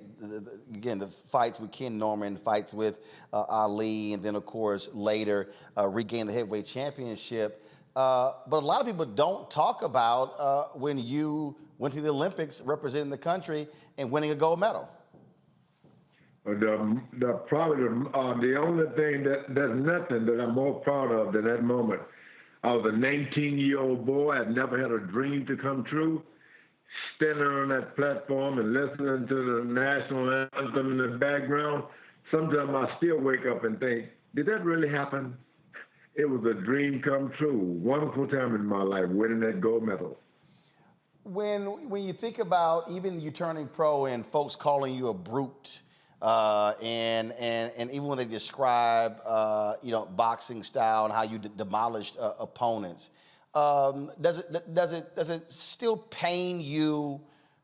again, the fights with Ken Norman, fights with Ali, and then, of course, later regain the heavyweight championship. But a lot of people don't talk about when you went to the Olympics representing the country and winning a gold medal. The only thing there's nothing that I'm more proud of than that moment. I was a 19-year-old boy. I'd never had a dream to come true. Standing on that platform and listening to the national anthem in the background, sometimes I still wake up and think, did that really happen? It was a dream come true. Wonderful time in my life, winning that gold medal. When you think about even you turning pro and folks calling you a brute, and even when they describe boxing style and how you demolished opponents, does it still pain you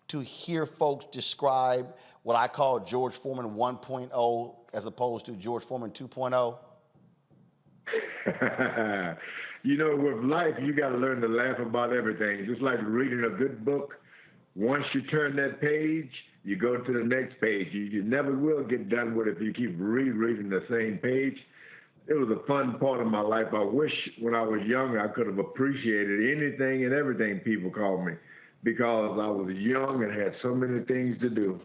to hear folks describe what I call George Foreman 1.0 as opposed to George Foreman 2.0? With life, you got to learn to laugh about everything. Just like reading a good book. Once you turn that page, you go to the next page. You never will get done with it if you keep rereading the same page. It was a fun part of my life. I wish when I was younger I could have appreciated anything and everything people called me, because I was young and had so many things to do.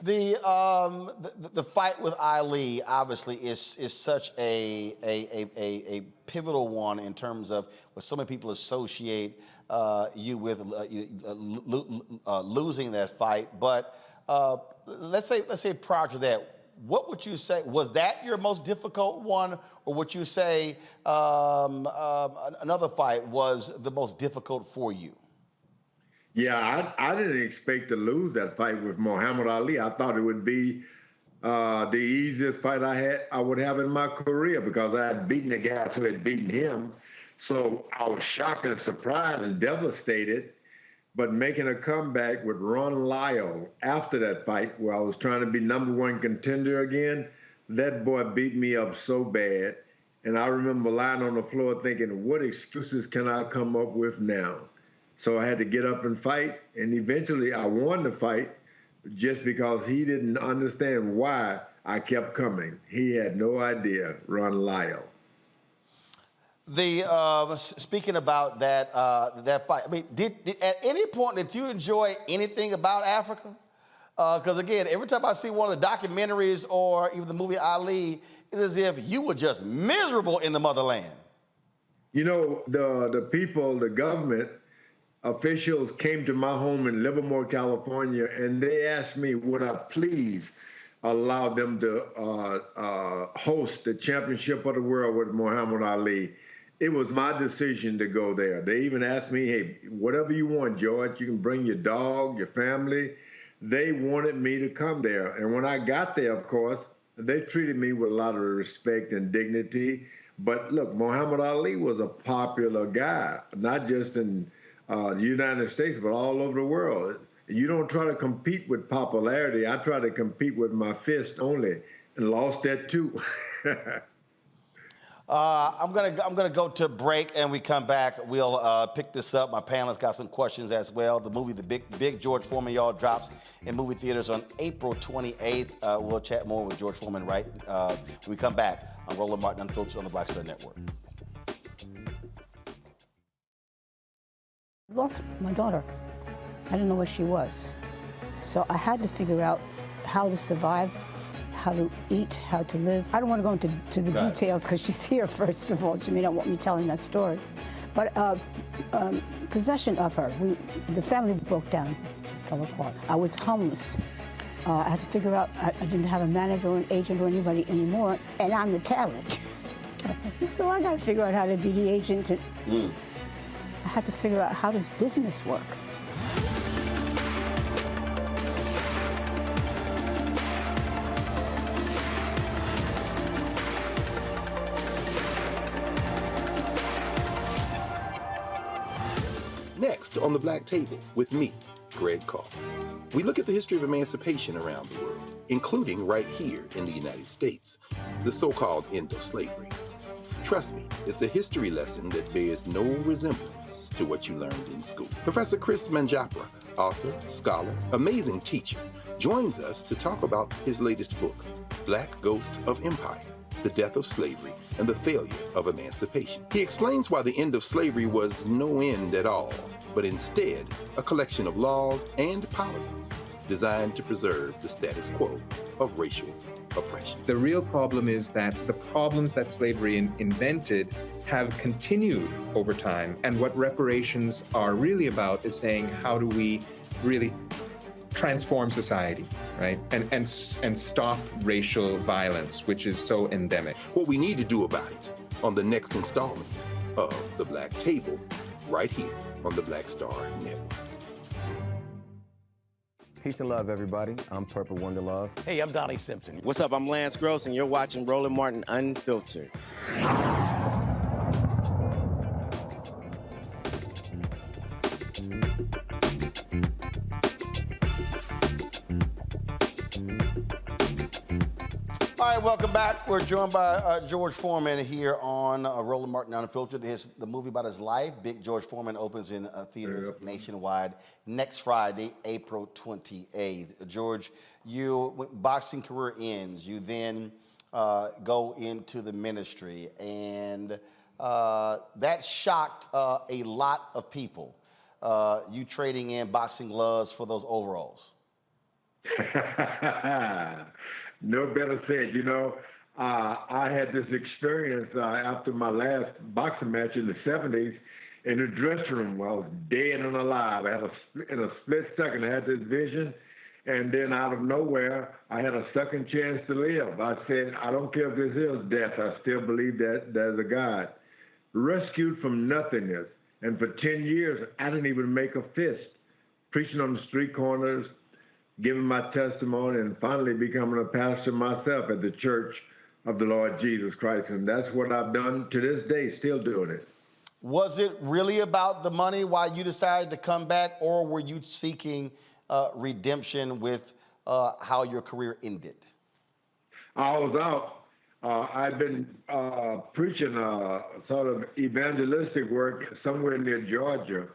The fight with Ali obviously is such a pivotal one in terms of what so many people associate you with losing that fight. But let's say prior to that, what would you say, was that your most difficult one, or would you say another fight was the most difficult for you? Yeah, I didn't expect to lose that fight with Muhammad Ali. I thought it would be the easiest fight I would have in my career, because I had beaten the guys who had beaten him. So I was shocked and surprised and devastated. But making a comeback with Ron Lyle after that fight, where I was trying to be #1 contender again, that boy beat me up so bad. And I remember lying on the floor thinking, what excuses can I come up with now? So I had to get up and fight, and eventually I won the fight just because he didn't understand why I kept coming. He had no idea, Ron Lyle. Speaking about that fight, I mean, did at any point did you enjoy anything about Africa? Because again, every time I see one of the documentaries or even the movie Ali, it's as if you were just miserable in the motherland. The people, the government officials came to my home in Livermore, California, and they asked me, would I please allow them to host the championship of the world with Muhammad Ali. It was my decision to go there. They even asked me, hey, whatever you want, George, you can bring your dog, your family. They wanted me to come there. And when I got there, of course, they treated me with a lot of respect and dignity. But look, Muhammad Ali was a popular guy, not just in the United States, but all over the world. You don't try to compete with popularity. I try to compete with my fist only, and lost that too. I'm gonna go to break, and we come back. We'll pick this up. My panelists got some questions as well. The movie, The Big George Foreman, y'all, drops in movie theaters on April 28th. We'll chat more with George Foreman when we come back on Roland Martin Unfiltered on the Black Star Network. I lost my daughter. I didn't know where she was. So I had to figure out how to survive, how to eat, how to live. I don't want to go into the details because she's here, first of all. She may not want me telling that story. But possession of her, the family broke down, fell apart. I was homeless. I had to figure out, I didn't have a manager or an agent or anybody anymore, and I'm the talent. So I got to figure out how to be the agent. I had to figure out, how does business work? Next on The Black Table with me, Greg Carr. We look at the history of emancipation around the world, including right here in the United States, the so-called end of slavery. Trust me, it's a history lesson that bears no resemblance to what you learned in school. Professor Chris Manjapra, author, scholar, amazing teacher, joins us to talk about his latest book, Black Ghost of Empire, The Death of Slavery and the Failure of Emancipation. He explains why the end of slavery was no end at all, but instead a collection of laws and policies designed to preserve the status quo of racial oppression. The real problem is that the problems that slavery invented have continued over time. And what reparations are really about is saying, how do we really transform society, right? And stop racial violence, which is so endemic. What we need to do about it on the next installment of The Black Table, right here on the Black Star Network. Peace and love, everybody. I'm Purple Wonder Love. Hey, I'm Donnie Simpson. What's up? I'm Lance Gross, and you're watching Roland Martin Unfiltered. All right, welcome back. We're joined by George Foreman here on Roland Martin Unfiltered. The movie about his life, Big George Foreman, opens in theaters nationwide next Friday, April 28th. George, your boxing career ends. You then go into the ministry, and that shocked a lot of people. You trading in boxing gloves for those overalls. No better said. You know, I had this experience after my last boxing match in the 70s in the dressing room. I was dead and alive. I had in a split second, I had this vision, and then out of nowhere, I had a second chance to live. I said, I don't care if this is death. I still believe that there's a God. Rescued from nothingness. And for 10 years, I didn't even make a fist. Preaching on the street corners, giving my testimony, and finally becoming a pastor myself at the Church of the Lord Jesus Christ. And that's what I've done to this day, still doing it. Was it really about the money why you decided to come back, or were you seeking redemption with how your career ended? I was out. I'd been preaching sort of evangelistic work somewhere near Georgia.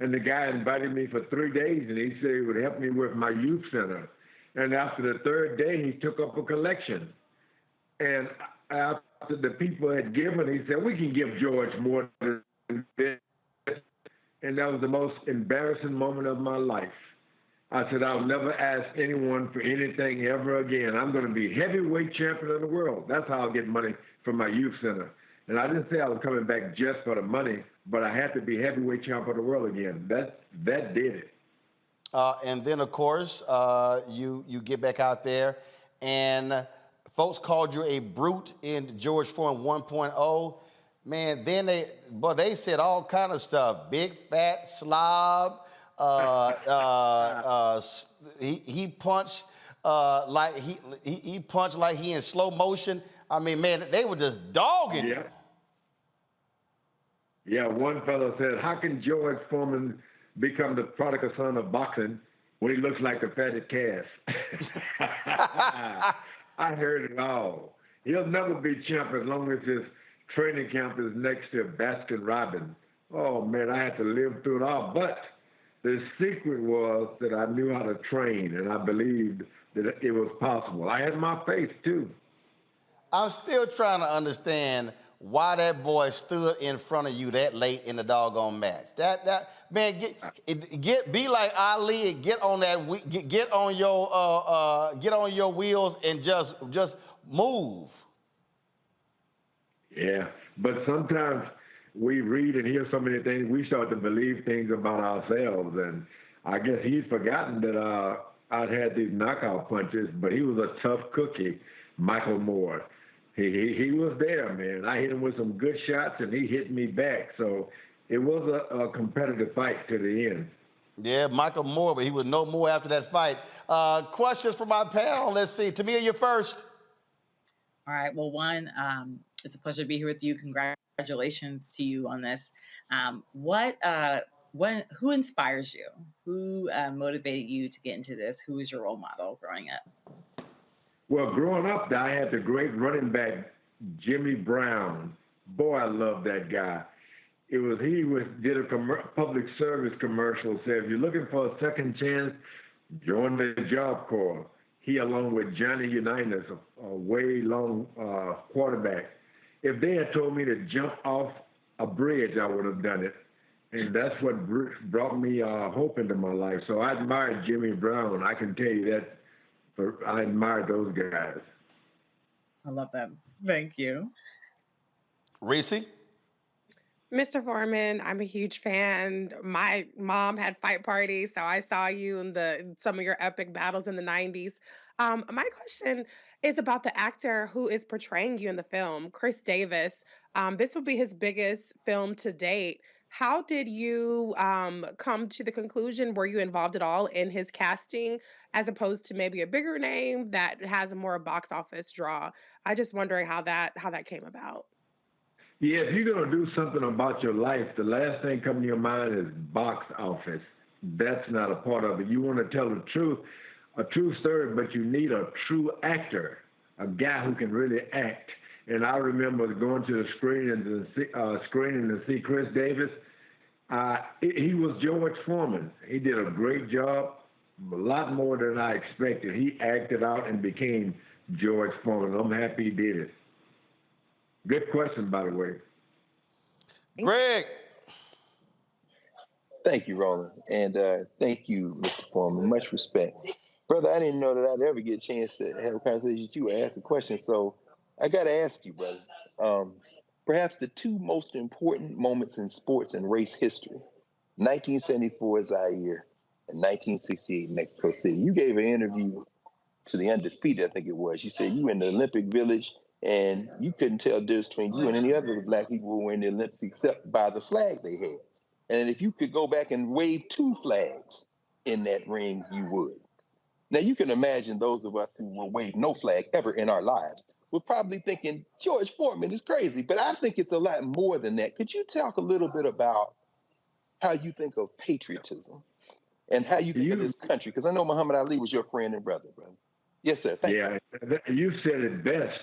And the guy invited me for 3 days, and he said he would help me with my youth center. And after the third day, he took up a collection. And after the people had given, he said, we can give George more than this. And that was the most embarrassing moment of my life. I said, I'll never ask anyone for anything ever again. I'm going to be heavyweight champion of the world. That's how I'll get money from my youth center. And I didn't say I was coming back just for the money, but I had to be heavyweight champion of the world again. That did it. And then, of course, you get back out there, and folks called you a brute in George Foreman 1.0. Man, then they said all kind of stuff. Big fat slob. He punched like he punched like he in slow motion. I mean, man, they were just dogging you. Yeah, one fellow said, how can George Foreman become the prodigal son of boxing when he looks like a fatted calf? I heard it all. He'll never be champ as long as his training camp is next to Baskin Robbins. Oh, man, I had to live through it all. But the secret was that I knew how to train, and I believed that it was possible. I had my faith, too. I'm still trying to understand why that boy stood in front of you that late in the doggone match. That man, be like Ali and get on your wheels and just move. Yeah, but sometimes we read and hear so many things, we start to believe things about ourselves, and I guess he's forgotten that I'd had these knockout punches, but he was a tough cookie, Michael Moore. He was there, man. I hit him with some good shots, and he hit me back. So it was a competitive fight to the end. Yeah, Michael Moore, but he was no more after that fight. Questions from my panel. Let's see. Tamia, you're first. All right. Well, one, it's a pleasure to be here with you. Congratulations to you on this. Who inspires you? Who motivated you to get into this? Who was your role model growing up? Well, growing up, I had the great running back, Jimmy Brown. Boy, I love that guy. He did a public service commercial, said, if you're looking for a second chance, join the Job Corps. He, along with Johnny Unitas, a way long quarterback. If they had told me to jump off a bridge, I would have done it. And that's what brought me hope into my life. So I admired Jimmy Brown. I can tell you that. I admired those guys. I love that. Thank you. Reese? Mr. Foreman, I'm a huge fan. My mom had fight parties, so I saw you in some of your epic battles in the 90s. My question is about the actor who is portraying you in the film, Chris Davis. This will be his biggest film to date. How did you come to the conclusion? Were you involved at all in his casting, as opposed to maybe a bigger name that has a more box office draw? I just wondering how that came about. Yeah, if you're going to do something about your life, the last thing coming to your mind is box office. That's not a part of it. You want to tell the truth, a true story, but you need a true actor, a guy who can really act. And I remember going to the screening to see Chris Davis. He was George Foreman. He did a great job, a lot more than I expected. He acted out and became George Foreman. I'm happy he did it. Good question, by the way. Greg. Thank you, Roland. And thank you, Mr. Foreman. Much respect. Brother, I didn't know that I'd ever get a chance to have a conversation with you or ask a question. So I got to ask you, brother, perhaps the two most important moments in sports and race history, 1974 Zaire and 1968 Mexico City. You gave an interview to The Undefeated, I think it was. You said you were in the Olympic Village and you couldn't tell the difference between you and any other black people who were in the Olympics except by the flag they had. And if you could go back and wave two flags in that ring, you would. Now, you can imagine those of us who will wave no flag ever in our lives. We're probably thinking, George Foreman is crazy, but I think it's a lot more than that. Could you talk a little bit about how you think of patriotism and how you think of this country? Because I know Muhammad Ali was your friend and brother. Yes, sir. Thank you. You said it best.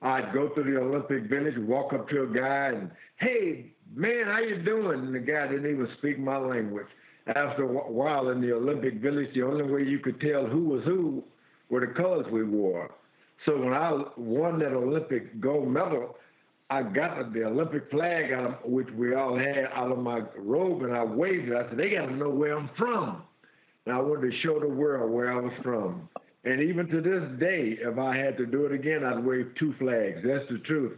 I'd go to the Olympic Village, walk up to a guy and, hey, man, how you doing? And the guy didn't even speak my language. After a while in the Olympic Village, the only way you could tell who was who were the colors we wore. So when I won that Olympic gold medal, I got the Olympic flag, which we all had, out of my robe, and I waved it. I said, they got to know where I'm from. And I wanted to show the world where I was from. And even to this day, if I had to do it again, I'd wave two flags. That's the truth.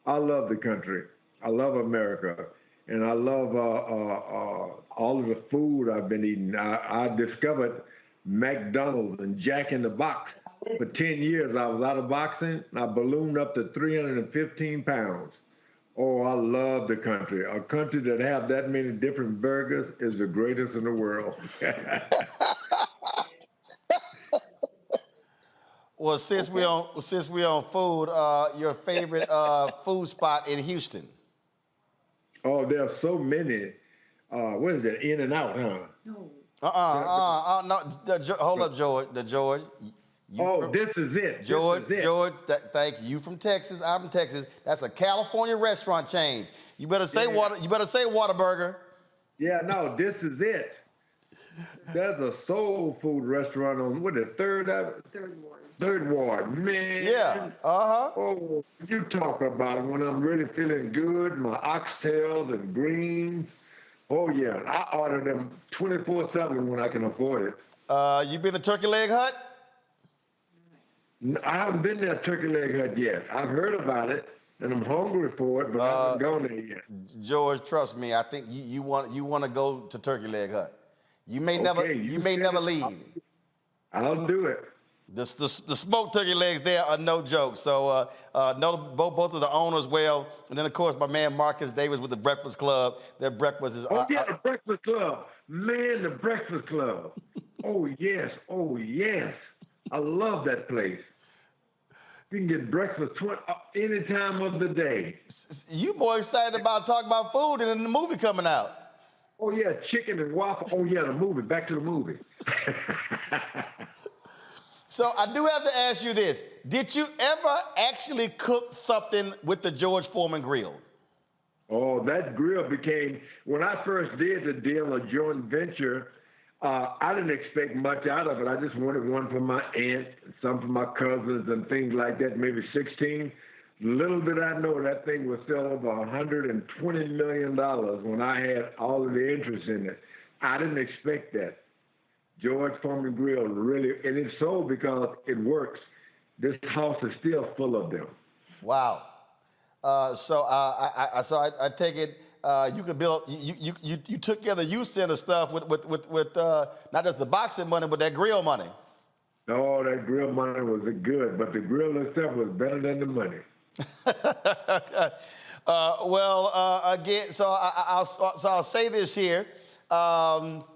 I love the country. I love America. And I love all of the food I've been eating. I discovered McDonald's and Jack in the Box. For 10 years, I was out of boxing, and I ballooned up to 315 pounds. Oh, I love the country. A country that have that many different burgers is the greatest in the world. Well, since we on food, your favorite food spot in Houston? Oh, there are so many. What is that? In and Out, huh? No. No. Hold up, George. George. This is it. George. Thank you. You from Texas? I'm from Texas. That's a California restaurant chain. You better say water. You better say Whataburger. Yeah, no, this is it. There's a soul food restaurant on Third Ward. Third Ward, man. Yeah. Oh, you talk about it when I'm really feeling good. My oxtails and greens. Oh yeah, I order them 24/7 when I can afford it. You been to Turkey Leg Hut? I haven't been there, Turkey Leg Hut, yet. I've heard about it, and I'm hungry for it, but I haven't gone there yet. George, trust me. I think you want to go to Turkey Leg Hut. You may never leave. I'll do it. The smoked turkey legs there are no joke. So know both of the owners well, and then of course my man Marcus Davis with the Breakfast Club. Their breakfast is. Oh yeah, the Breakfast Club, man, the Breakfast Club. Oh yes. I love that place. You can get breakfast any time of the day. You more excited about talking about food than the movie coming out. Oh yeah, chicken and waffle. Oh yeah, the movie. Back to the movie. So I do have to ask you this. Did you ever actually cook something with the George Foreman grill? Oh, that grill became, when I first did the deal, a joint venture, I didn't expect much out of it. I just wanted one for my aunt, some for my cousins and things like that, maybe 16. Little did I know that thing was still over $120 million when I had all of the interest in it. I didn't expect that. George Foreman Grill really, and it's so because it works. This house is still full of them. Wow. So I take it you could build. You took care of the youth center stuff with not just the boxing money, but that grill money. No, that grill money was good, but the grill itself was better than the money. Again, so I'll say this here. What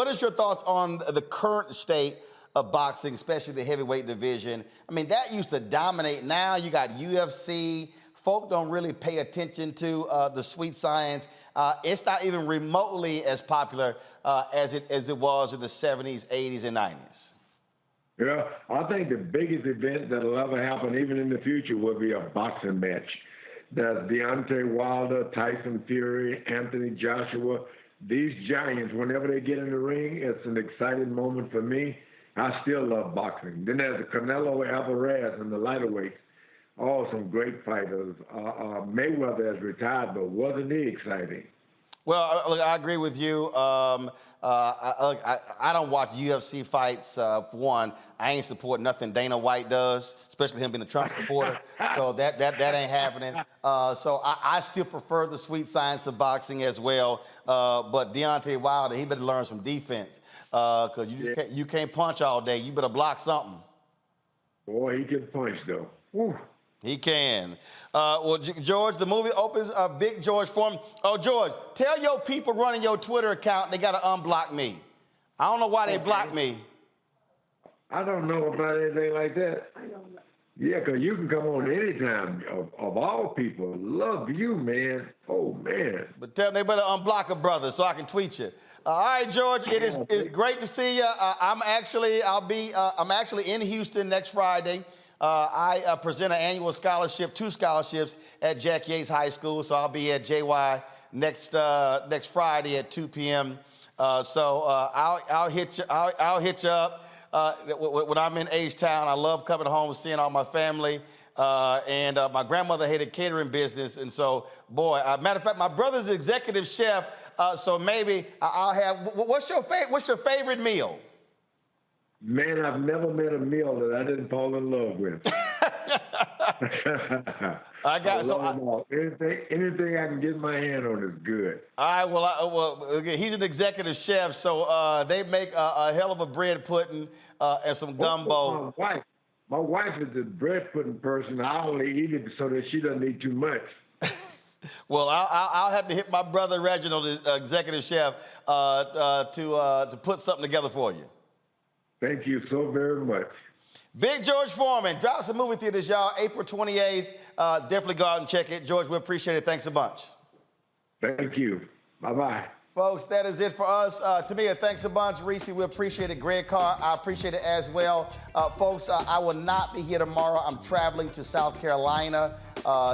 is your thoughts on the current state of boxing, especially the heavyweight division? I mean, that used to dominate. Now you got UFC. Folk don't really pay attention to the sweet science. It's not even remotely as popular as it was in the 70s, 80s, and 90s. Yeah, I think the biggest event that'll ever happen, even in the future, will be a boxing match. There's Deontay Wilder, Tyson Fury, Anthony Joshua. These giants, whenever they get in the ring, it's an exciting moment for me. I still love boxing. Then there's the Canelo Alvarez in the lighter weights. Oh, some great fighters. Mayweather has retired, but wasn't he exciting? Well, look, I agree with you. I don't watch UFC fights. For one, I ain't supporting nothing Dana White does, especially him being a Trump supporter. So that ain't happening. So I still prefer the sweet science of boxing as well. But Deontay Wilder, he better learn some defense because you can't punch all day. You better block something. Boy, he can punch though. Woo. He can. George, the movie opens Big George Foreman. Oh, George, tell your people running your Twitter account they got to unblock me. I don't know why they blocked me. I don't know about anything like that. Yeah, because you can come on anytime. Of all people, love you, man. Oh, man. But tell them they better unblock a brother so I can tweet you. All right, George, it's great to see you. I'm actually in Houston next Friday. I present an annual scholarship, 2 scholarships at Jack Yates High School, so I'll be at JY next Friday at 2 p.m. I'll hit you up when I'm in H-Town. I love coming home and seeing all my family. And my grandmother had a catering business, and so boy, matter of fact, my brother's executive chef. So maybe I'll have. What's your favorite meal? Man, I've never met a meal that I didn't fall in love with. Anything I can get my hand on is good. All right, he's an executive chef, so they make a hell of a bread pudding and some gumbo. My wife is a bread pudding person. I only eat it so that she doesn't eat too much. Well, I'll have to hit my brother Reginald, the executive chef, to put something together for you. Thank you so very much. Big George Foreman, drops in movie theaters, y'all, April 28th. Definitely go out and check it. George, we appreciate it. Thanks a bunch. Thank you. Bye-bye. Folks, that is it for us. Tamia, thanks a bunch. Reese, we appreciate it. Greg Carr, I appreciate it as well. Folks, I will not be here tomorrow. I'm traveling to South Carolina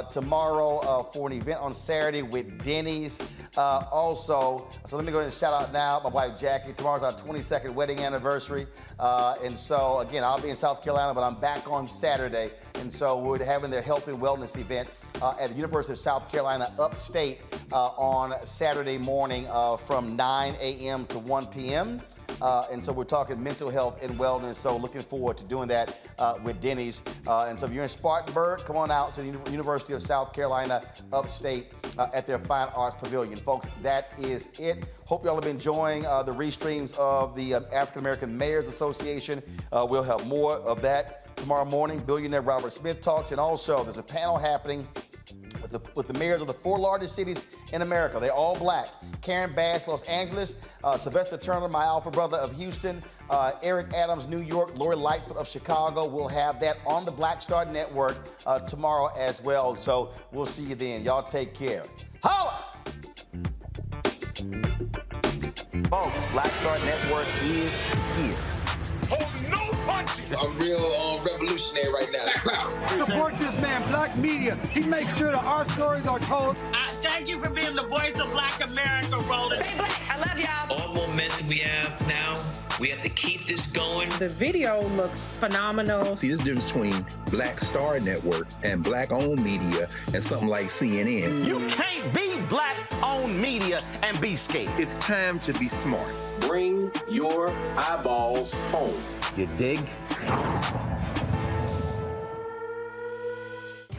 tomorrow for an event on Saturday with Denny's. So let me go ahead and shout out now my wife, Jackie. Tomorrow's our 22nd wedding anniversary. And so, again, I'll be in South Carolina, but I'm back on Saturday. And so we're having their health and wellness event at the University of South Carolina upstate on Saturday morning from 9 a.m. to 1 p.m. And so we're talking mental health and wellness. So looking forward to doing that with Denny's. And so if you're in Spartanburg, come on out to the University of South Carolina upstate at their Fine Arts Pavilion. Folks, that is it. Hope y'all have been enjoying the restreams of the African American Mayors Association. We'll have more of that tomorrow morning. Billionaire Robert Smith talks. And also there's a panel happening with the mayors of the 4 largest cities in America. They're all black. Karen Bass, Los Angeles, Sylvester Turner, my alpha brother of Houston, Eric Adams, New York, Lori Lightfoot of Chicago. We'll have that on the Black Star Network tomorrow as well. So we'll see you then. Y'all take care. Holla! Folks, Black Star Network is here. Oh, no! punch it. I'm real revolutionary right now. Support this man, Black Media. He makes sure that our stories are told. Thank you for being the voice of Black America, Roland. Stay black. I love y'all. All momentum we have now, we have to keep this going. The video looks phenomenal. See, there's a difference between Black Star Network and Black-owned media and something like CNN. You can't be Black-owned media and be scared. It's time to be smart. Bring your eyeballs home. You dig?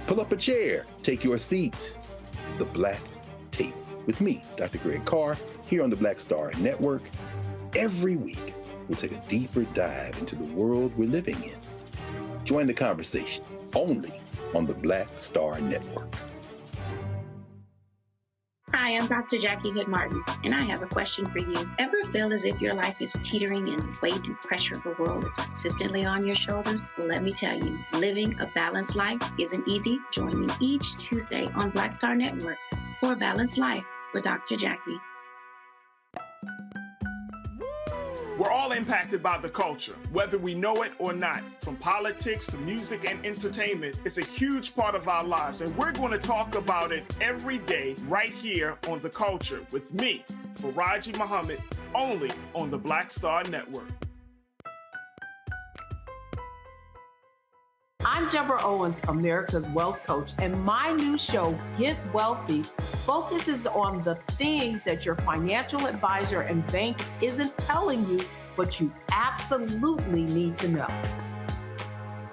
Pull up a chair, take your seat. The Black Tape with me, Dr. Greg Carr, here on the Black Star Network. Every week, we'll take a deeper dive into the world we're living in. Join the conversation only on the Black Star Network. Hi, I'm Dr. Jackie Hood Martin, and I have a question for you. Ever feel as if your life is teetering and the weight and pressure of the world is consistently on your shoulders? Well, let me tell you, living a balanced life isn't easy. Join me each Tuesday on Black Star Network for A Balanced Life with Dr. Jackie. We're all impacted by the culture, whether we know it or not. From politics to music and entertainment, it's a huge part of our lives, and we're going to talk about it every day right here on The Culture with me, Faraji Muhammad, only on the Black Star Network. I'm Deborah Owens, America's Wealth Coach, and my new show, Get Wealthy, focuses on the things that your financial advisor and bank isn't telling you, but you absolutely need to know.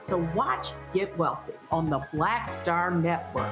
So watch Get Wealthy on the Black Star Network.